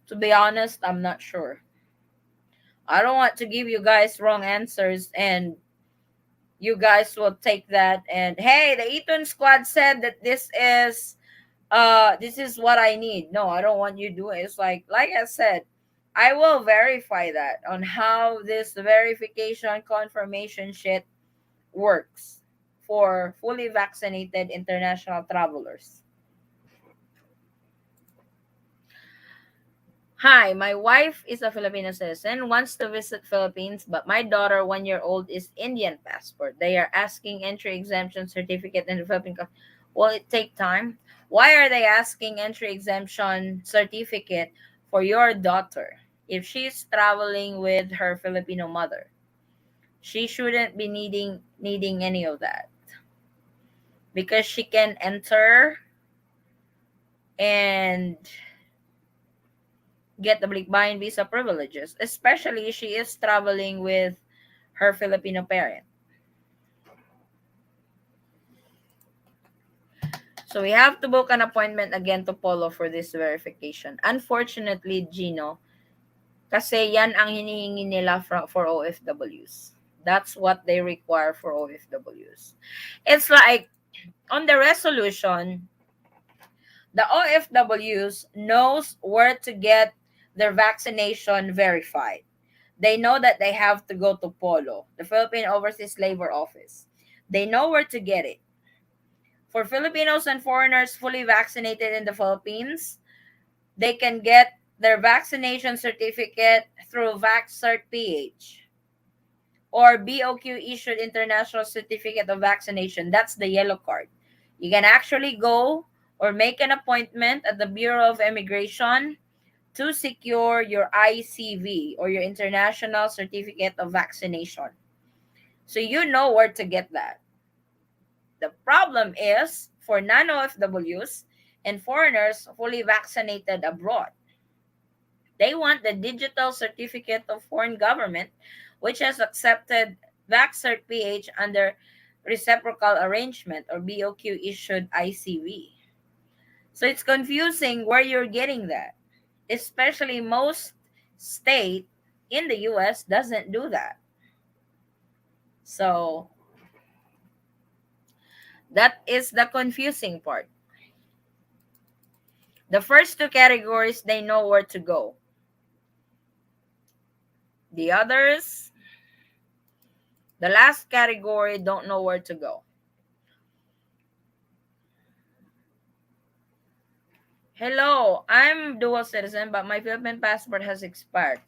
To be honest, I'm not sure. I don't want to give you guys wrong answers and you guys will take that and hey, the Eaton squad said that this is what I need. No, I don't want you doing it. It's like I said, I will verify that on how this verification confirmation shit works for fully vaccinated international travelers. Hi, my wife is a Filipino citizen, wants to visit Philippines, but my daughter, 1 year old, is Indian passport. They are asking entry exemption certificate in the Philippines. Will it take time? Why are they asking entry exemption certificate for your daughter if she's traveling with her Filipino mother? She shouldn't be needing any of that because she can enter and get the Balikbayan visa privileges, especially if she is traveling with her Filipino parent. So we have to book an appointment again to Polo for this verification. Unfortunately, Gino, kasi yan ang hinihingi nila for OFWs. That's what they require for OFWs. It's like, on the resolution, the OFWs knows where to get their vaccination verified. They know that they have to go to Polo, the Philippine Overseas Labor Office. They know where to get it. For Filipinos and foreigners fully vaccinated in the Philippines, they can get their vaccination certificate through VaxCert or BOQ issued international certificate of vaccination. That's the yellow card. You can actually go or make an appointment at the Bureau of Immigration to secure your ICV or your International Certificate of Vaccination. So you know where to get that. The problem is for non-OFWs and foreigners fully vaccinated abroad. They want the digital certificate of foreign government, which has accepted VaxCert under reciprocal arrangement or BOQ issued ICV. So it's confusing where you're getting that, especially most state in the US doesn't do that. So that is the confusing part. The first two categories, they know where to go. The others, the last category, don't know where to go. Hello, I'm dual citizen, but my Philippine passport has expired.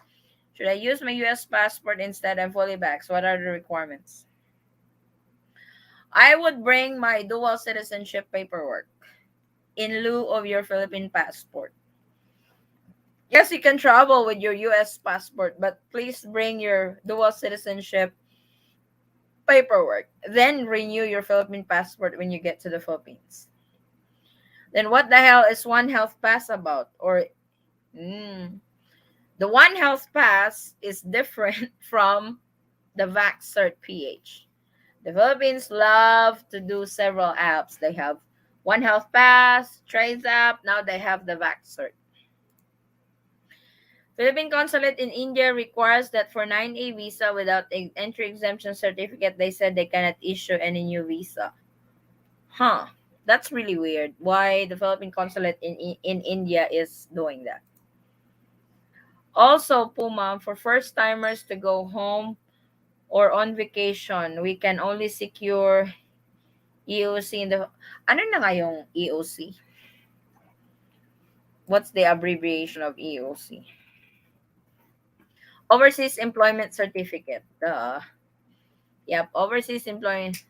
Should I use my US passport instead? I'm fully vaxxed. What are the requirements? I would bring my dual citizenship paperwork in lieu of your Philippine passport. Yes, you can travel with your US passport, but please bring your dual citizenship paperwork. Then renew your Philippine passport when you get to the Philippines. Then what the hell is One Health Pass about? Mm, the One Health Pass is different from the VaxCert PH. The Philippines love to do several apps. They have One Health Pass, Trace app. Now they have the VaxCert. Philippine consulate in India requires that for 9A visa without entry exemption certificate, they said they cannot issue any new visa. Huh. That's really weird. Why the Philippine consulate in India is doing that. Also, Puma, for first timers to go home or on vacation, we can only secure EOC in the... Ano na kayong EOC? What's the abbreviation of EOC? Overseas Employment Certificate. Yep, overseas employment.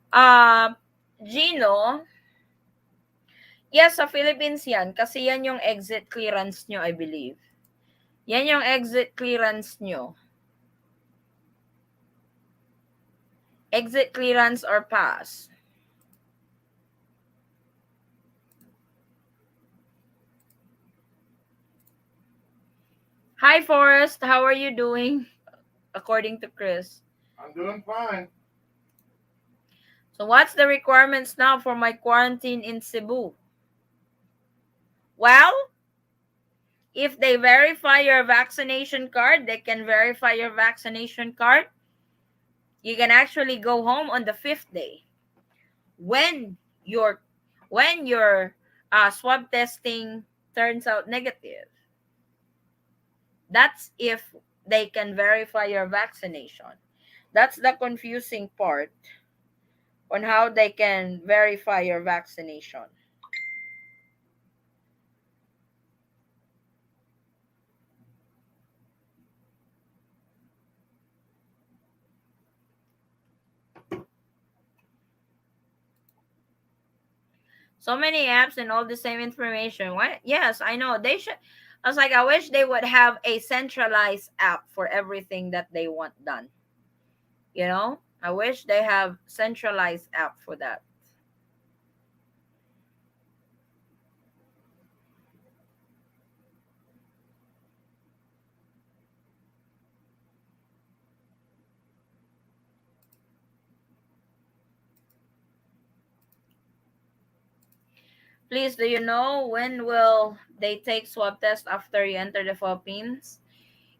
Uh, Gino, yes, sa Philippines yan. Kasi yan yung exit clearance nyo, I believe. Yan yung exit clearance nyo. Exit clearance or pass. Hi, Forrest. How are you doing? According to Chris. I'm doing fine. So what's the requirements now for my quarantine in Cebu? Well, if they verify your vaccination card, they can verify your vaccination card. You can actually go home on the 5th day when your swab testing turns out negative. That's if they can verify your vaccination. That's the confusing part on how they can verify your vaccination. So many apps and all the same information. What? Yes, I know. They should. I was like, I wish they would have a centralized app for everything that they want done. I wish they have centralized app for that. Please, do you know when will they take swab test after you enter the Philippines?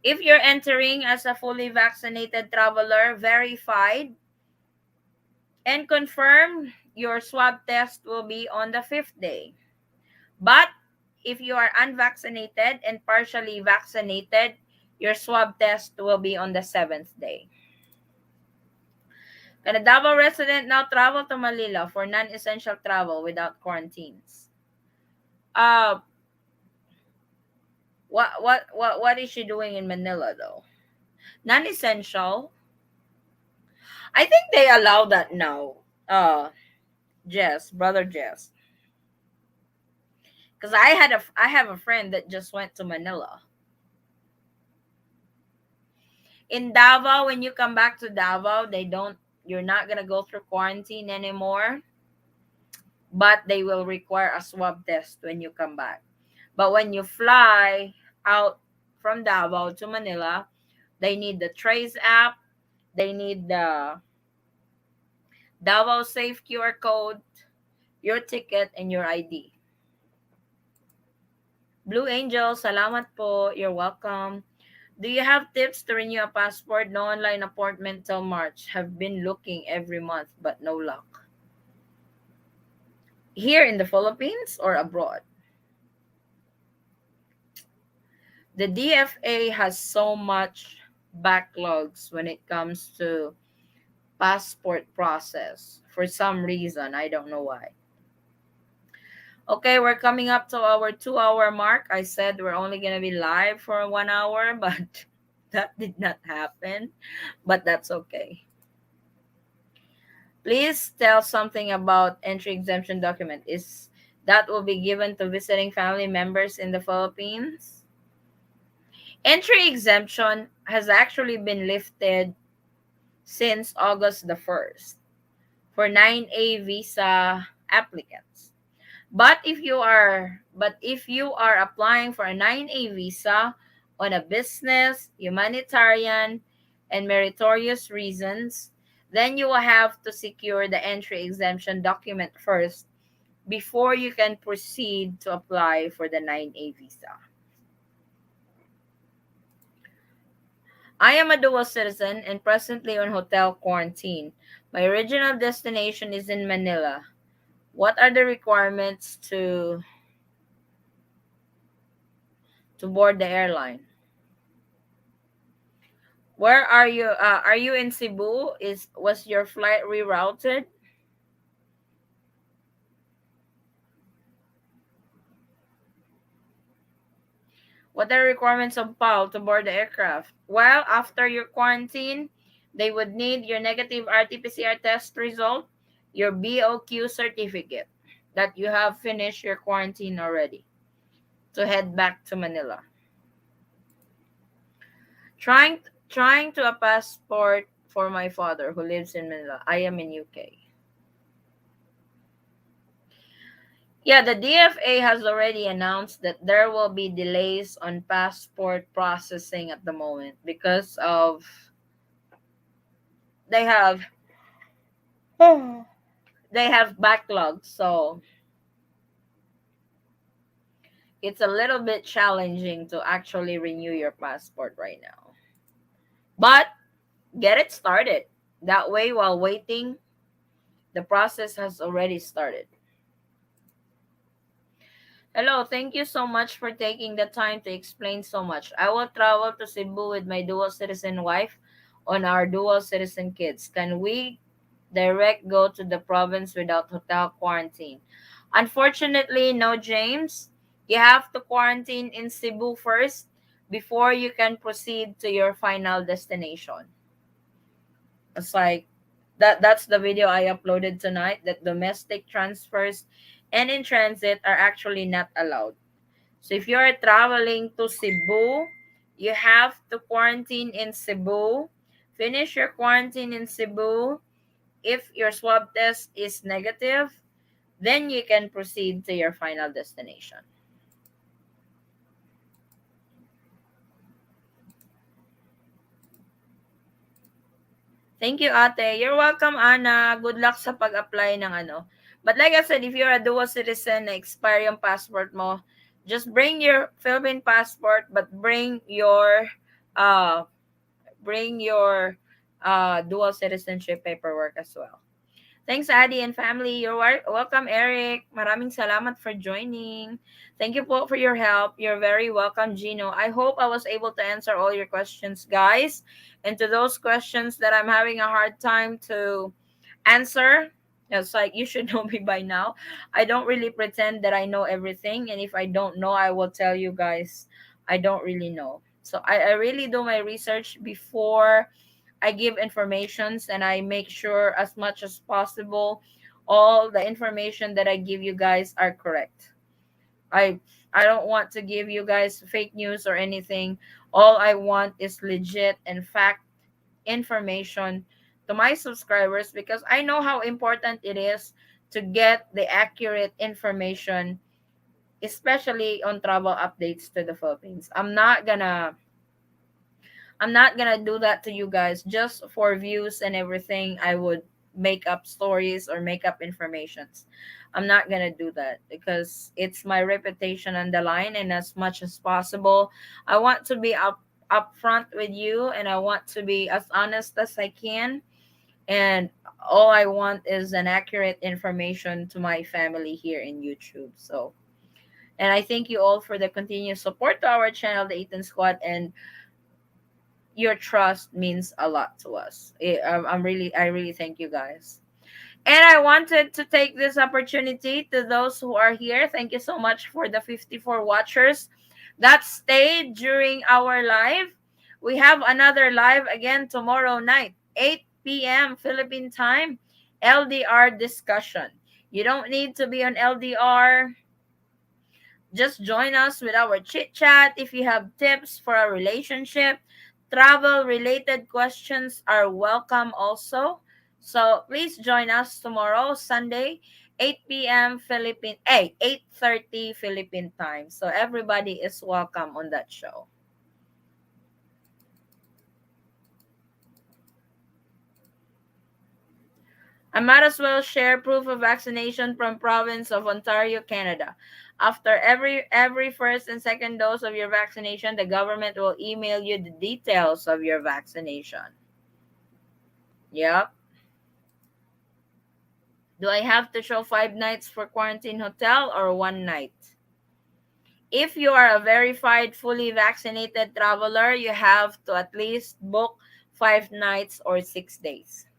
If you're entering as a fully vaccinated traveler, verified and confirmed, your swab test will be on the 5th day. But if you are unvaccinated and partially vaccinated, your swab test will be on the 7th day. Can a Davao resident now travel to Manila for non-essential travel without quarantines? Uh, what is she doing in Manila though? Non-essential. I think they allow that now. Jess, brother Jess, because I have a friend that just went to Manila. In Davao, when you come back to Davao, you're not gonna go through quarantine anymore, but they will require a swab test when you come back. But when you fly out from Davao to Manila, they need the Trace app, they need the Davao Safe QR code, your ticket, and your ID. Blue Angel, salamat po. You're welcome. Do you have tips to renew a passport? No online appointment till March. Have been looking every month, but no luck. Here in the Philippines or abroad? The DFA has so much backlogs when it comes to passport process for some reason. I don't know why. Okay, we're coming up to our 2 hour mark. I said we're only gonna be live for 1 hour, but that did not happen. But that's okay. Please tell something about entry exemption document. Is that will be given to visiting family members in the Philippines? Entry exemption has actually been lifted since August the 1st for 9A visa applicants. But if you are applying for a 9A visa on a business, humanitarian, and meritorious reasons, then you will have to secure the entry exemption document first before you can proceed to apply for the 9A visa. I am a dual citizen and presently on hotel quarantine. My original destination is in Manila. What are the requirements to board the airline? Where are you? Are you in Cebu? Was your flight rerouted? What are the requirements of PAL to board the aircraft? Well, after your quarantine, they would need your negative RT-PCR test result, your BOQ certificate that you have finished your quarantine already to head back to Manila. Trying to a passport for my father who lives in Manila. I am in UK. Yeah, the DFA has already announced that there will be delays on passport processing at the moment because of they have they have backlogs, so it's a little bit challenging to actually renew your passport right now. But get it started. That way while waiting, the process has already started. Hello, thank you so much for taking the time to explain so much. I will travel to Cebu with my dual citizen wife on our dual citizen kids. Can we direct go to the province without hotel quarantine? Unfortunately, no, James. You have to quarantine in Cebu first before you can proceed to your final destination. It's like that's the video I uploaded tonight that domestic transfers and in transit are actually not allowed. So if you are traveling to Cebu, you have to quarantine in Cebu. Finish your quarantine in Cebu. If your swab test is negative, then you can proceed to your final destination. Thank you, ate. You're welcome, Ana. Good luck sa pag-apply ng ano. But like I said, if you're a dual citizen na expire yung passport mo, just bring your Philippine passport but uh bring your dual citizenship paperwork as well. Thanks, Addy and family. You're welcome, Eric. Maraming salamat for joining. Thank you po for your help. You're very welcome, Gino. I hope I was able to answer all your questions, guys. And to those questions that I'm having a hard time to answer, it's like you should know me by now. I don't really pretend that I know everything. And if I don't know, I will tell you guys I don't really know. So I really do my research before I give informations and I make sure as much as possible all the information that I give you guys are correct. I I don't want to give you guys fake news or anything. All I want is legit and fact information to my subscribers because I know how important it is to get the accurate information, especially on travel updates to the Philippines. I'm not gonna do that to you guys just for views and everything. I would make up stories or make up informations. I'm not gonna do that because it's my reputation on the line, and as much as possible, I want to be upfront with you, and I want to be as honest as I can. And all I want is an accurate information to my family here in YouTube. So And I thank you all for the continued support to our channel, the Eaton Squad, and your trust means a lot to us. I really thank you guys. And I wanted to take this opportunity to those who are here. Thank you so much for the 54 watchers that stayed during our live. We have another live again tomorrow night, 8 p.m. Philippine time, LDR discussion. You don't need to be on LDR. Just join us with our chit chat. If you have tips for a relationship, travel related questions are welcome also. So please join us tomorrow, Sunday, 8 p.m. Philippine, 8:30 Philippine time. So everybody is welcome on that show. I might as well share proof of vaccination from province of Ontario, Canada. After every first and second dose of your vaccination, the government will email you the details of your vaccination. Yep. Do I have to show 5 nights for quarantine hotel or 1 night? If you are a verified, fully vaccinated traveler, you have to at least book 5 nights or 6 days.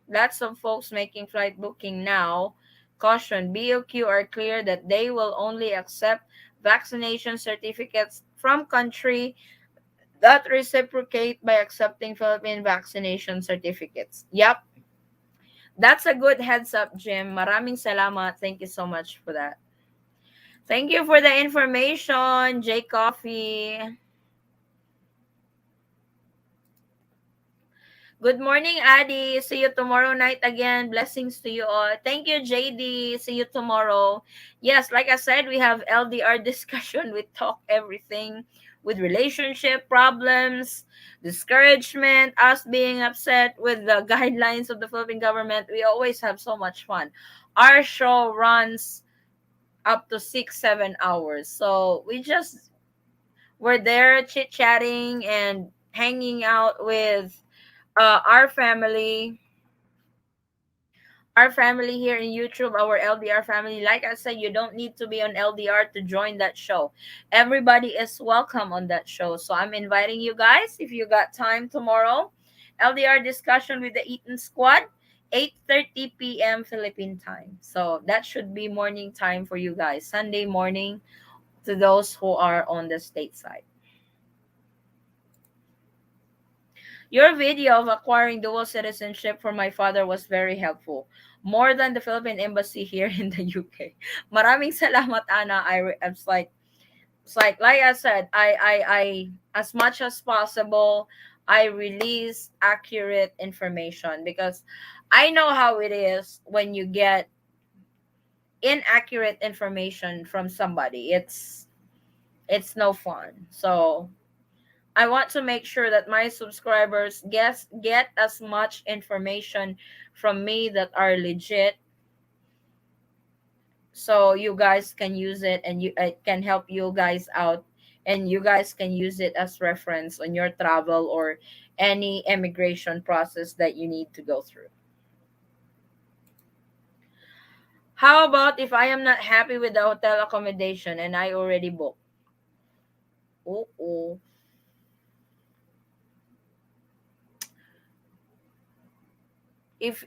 Lots of folks making flight booking now. Caution, BOQ are clear that they will only accept vaccination certificates from country that reciprocate by accepting Philippine vaccination certificates. Yep, that's a good heads up, Jim. Maraming salamat. Thank you so much for that. Thank you for the information, J Coffee. Good morning, Addy. See you tomorrow night again. Blessings to you all. Thank you, JD. See you tomorrow. Yes, like I said, we have LDR discussion. We talk everything with relationship problems, discouragement, us being upset with the guidelines of the Philippine government. We always have so much fun. Our show runs up to 6, 7 hours. So we're there chit chatting and hanging out with our family here in YouTube, our LDR family. Like I said, you don't need to be on LDR to join that show. Everybody is welcome on that show. So I'm inviting you guys, if you got time tomorrow, LDR discussion with the Eaton Squad, 8:30 p.m. Philippine time. So that should be morning time for you guys, Sunday morning to those who are on the stateside. Your video of acquiring dual citizenship for my father was very helpful. More than the Philippine embassy here in the UK. Maraming salamat, Ana. Like I said, I as much as possible, I release accurate information because I know how it is when you get inaccurate information from somebody. It's no fun. So I want to make sure that my subscribers get as much information from me that are legit, so you guys can use it and you it can help you guys out, and you guys can use it as reference on your travel or any immigration process that you need to go through. How about if I am not happy with the hotel accommodation and I already booked? Oh, if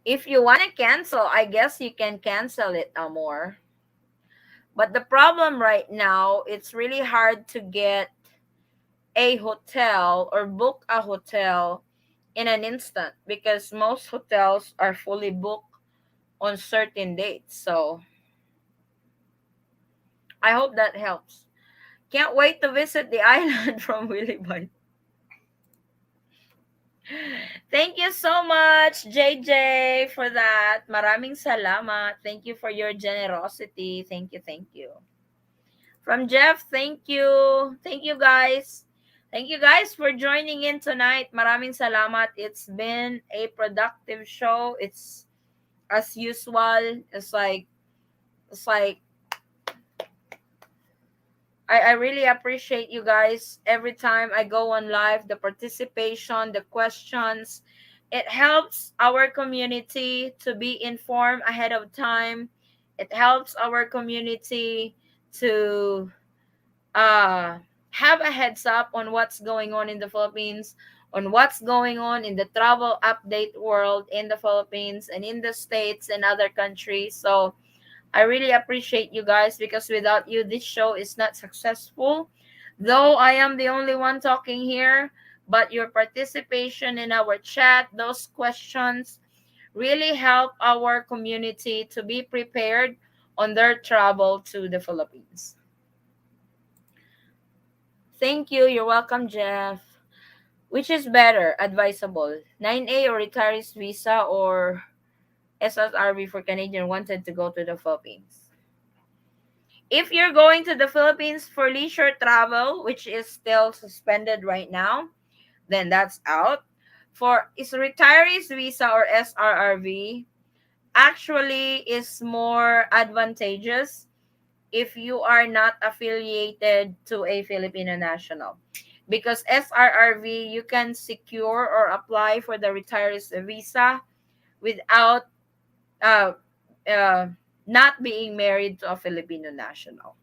if you want to cancel, I guess you can cancel it, Amor. But the problem right now, it's really hard to get a hotel or book a hotel in an instant because most hotels are fully booked on certain dates. So I hope that helps. Can't wait to visit the island from Willie Boy. Thank you so much, JJ, for that. Maraming salamat. Thank you for your generosity. Thank you, thank you. From Jeff, thank you. Thank you, guys. Thank you guys for joining in tonight. Maraming salamat. It's been a productive show. It's as usual. It's like I really appreciate you guys every time I go on live, the participation, the questions. It helps our community to be informed ahead of time. It helps our community to uh, have a heads up on what's going on in the Philippines, on what's going on in the travel update world in the Philippines and in the States and other countries. So I really appreciate you guys because without you, this show is not successful. Though I am the only one talking here, but your participation in our chat, those questions really help our community to be prepared on their travel to the Philippines. Thank you. You're welcome, Jeff. Which is better, advisable? 9A or retirees visa or SSRV for Canadian wanted to go to the Philippines? If you're going to the Philippines for leisure travel, which is still suspended right now, then that's out. For is retirees visa or SRRV actually is more advantageous if you are not affiliated to a Filipino national. Because SRRV, you can secure or apply for the retirees visa without uh, uh, not being married to a Filipino national.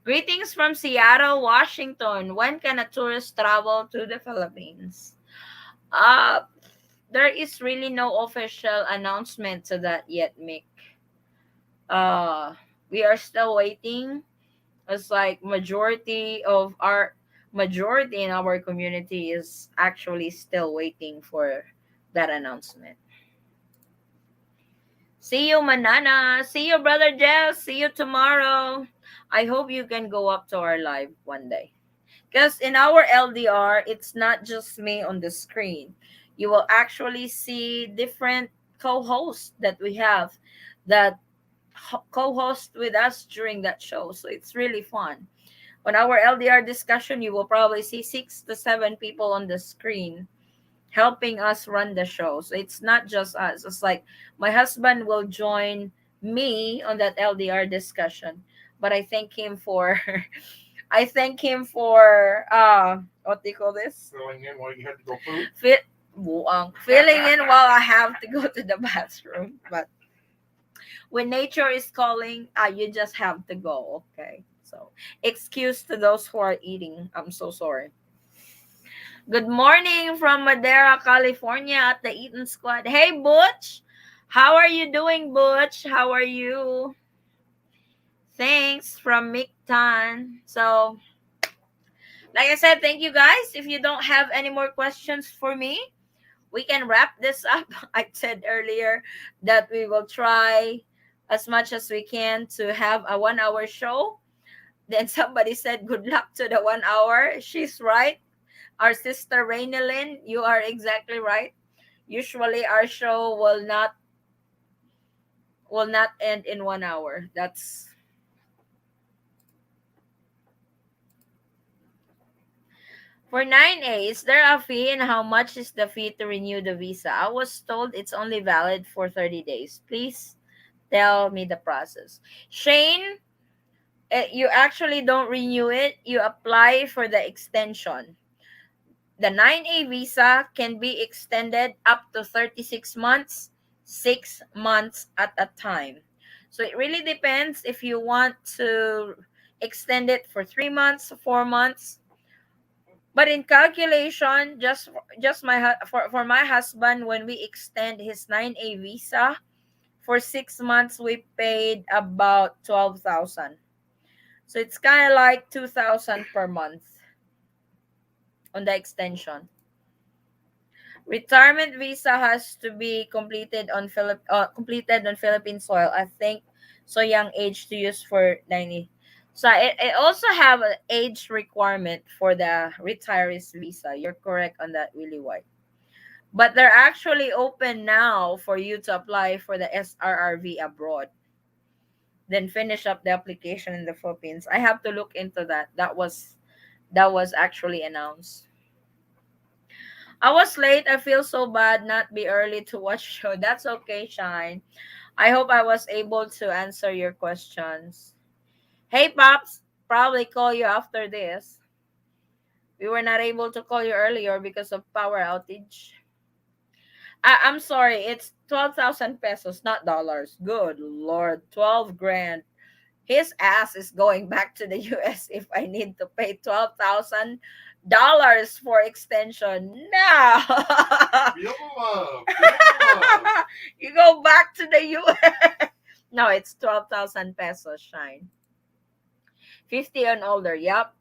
Greetings from Seattle, Washington. When can a tourist travel to the Philippines? Uh, there is really no official announcement to that yet, Mick. Uh, we are still waiting. It's like majority in our community is actually still waiting for that announcement. See you, Manana. See you, Brother Jess. See you tomorrow. I hope you can go up to our live one day. Because in our LDR, it's not just me on the screen. You will actually see different co-hosts that we have that co-host with us during that show. So it's really fun. On our LDR discussion, you will probably see 6 to 7 people on the screen helping us run the show. So it's not just us. It's like my husband will join me on that LDR discussion. But I thank him for I thank him for what do you call this? Filling in while you had to go poop. Filling in while I have to go to the bathroom. But when nature is calling, you just have to go. Okay. So excuse to those who are eating. I'm so sorry. Good morning from Madera, California at the Eaton Squad. Hey, Butch. How are you doing, Butch? How are you? Thanks from Mick Tan. So, like I said, thank you guys. If you don't have any more questions for me, we can wrap this up. I said earlier that we will try as much as we can to have a 1 hour show. Then somebody said, good luck to the 1 hour. She's right. Our sister Rainelyn, you are exactly right. Usually our show will not end in 1 hour. That's for 9A. Is there a fee and how much is the fee to renew the visa? I was told it's only valid for 30 days. Please tell me the process. Shane, you actually don't renew it. You apply for the extension. The 9A visa can be extended up to 36 months, 6 months at a time. So it really depends if you want to extend it for 3 months, 4 months. But in calculation, just for my husband, when we extend his 9A visa for 6 months, we paid about 12,000. So it's kind of like 2,000 per month on the extension. Retirement visa has to be completed on Philippine soil. I think so young age to use for 90. So it also have an age requirement for the retirees visa. You're correct on that, really White. But they're actually open now for you to apply for the SRRV abroad. Then finish up the application in the Philippines. I have to look into that. That was actually announced. I was late. I feel so bad not be early to watch show. That's okay, Shine. I hope I was able to answer your questions. Hey, Pops. Probably call you after this. We were not able to call you earlier because of power outage. I'm sorry, it's 12,000 pesos, not dollars. Good Lord, 12 grand. His ass is going back to the US if I need to pay $12,000 for extension. No. Feel the love. Feel the love. You go back to the US. No, it's 12,000 pesos, Shine. 50 and older. Yep.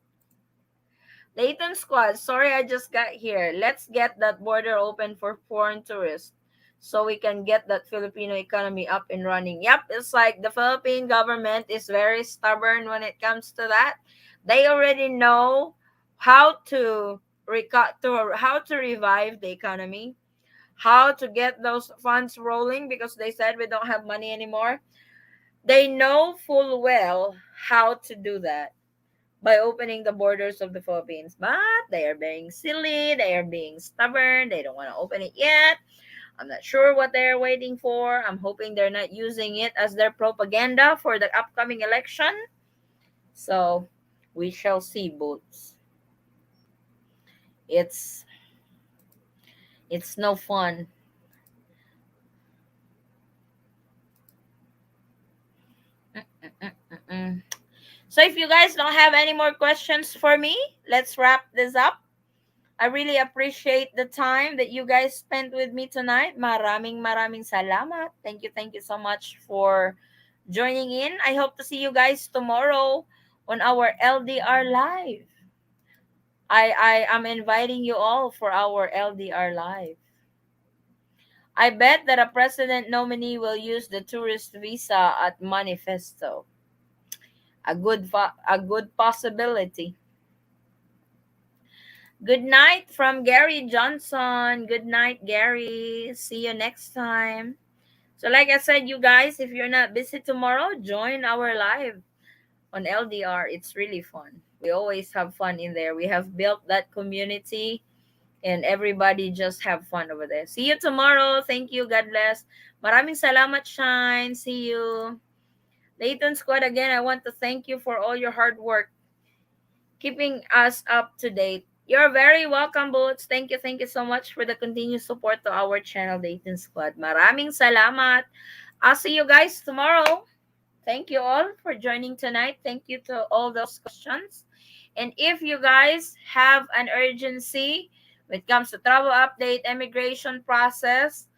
Leighton Squad, sorry I just got here. Let's get that border open for foreign tourists so we can get that Filipino economy up and running. Yep, it's like the Philippine government is very stubborn when it comes to that. They already know how to how to revive the economy, how to get those funds rolling because they said we don't have money anymore. They know full well how to do that by opening the borders of the Philippines. But they are being silly, they are being stubborn, they don't want to open it yet. I'm not sure what they're waiting for. I'm hoping they're not using it as their propaganda for the upcoming election. So we shall see, Boots. It's it's no fun. Mm-mm-mm-mm. So if you guys don't have any more questions for me, let's wrap this up. I really appreciate the time that you guys spent with me tonight. Maraming salamat. Thank you so much for joining in. I hope to see you guys tomorrow on our LDR live. I am inviting you all for our LDR live. I bet that a president nominee will use the tourist visa at Manifesto. A good possibility. Good night from Gary Johnson. Good night, Gary. See you next time. So, like I said, you guys, if you're not busy tomorrow, join our live on LDR. It's really fun. We always have fun in there. We have built that community and everybody just have fun over there. See you tomorrow. Thank you. God bless. Maraming salamat, Shine. See you. Leighton Squad, again, I want to thank you for all your hard work keeping us up to date. You're very welcome, Boots. Thank you so much for the continued support to our channel, Dayton Squad. Maraming salamat. I'll see you guys tomorrow. Thank you all for joining tonight. Thank you to all those questions. And if you guys have an urgency when it comes to travel update, immigration process,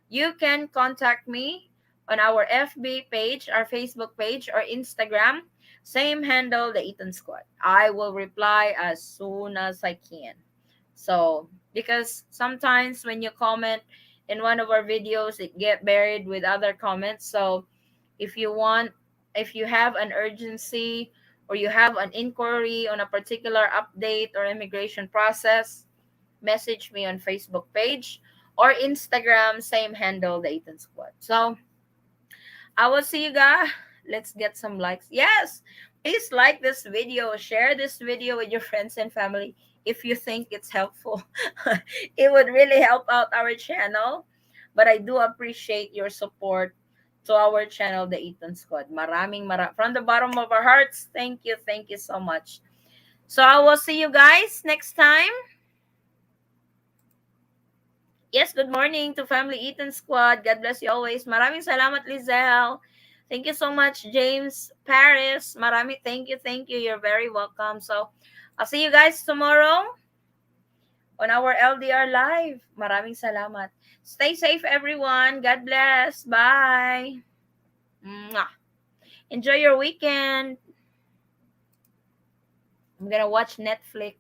you can contact me on our FB page, our Facebook page, or Instagram. Same handle, the Eaton Squad. I will reply as soon as I can. So, because sometimes when you comment in one of our videos, it get buried with other comments. So, if you want, if you have an urgency or you have an inquiry on a particular update or immigration process, message me on Facebook page or Instagram, same handle, the Eaton Squad. So, I will see you guys. Let's get some likes. Yes, please like this video, share this video with your friends and family if you think it's helpful. It would really help out our channel. But I do appreciate your support to our channel, the Eaton Squad. From the bottom of our hearts, thank you so much. So I will see you guys next time. Yes, good morning to Family Eaton Squad. God bless you always. Maraming salamat, Lizelle. Thank you so much, James Paris. Thank you. You're very welcome. So, I'll see you guys tomorrow on our LDR Live. Maraming salamat. Stay safe, everyone. God bless. Bye. Mwah. Enjoy your weekend. I'm gonna watch Netflix.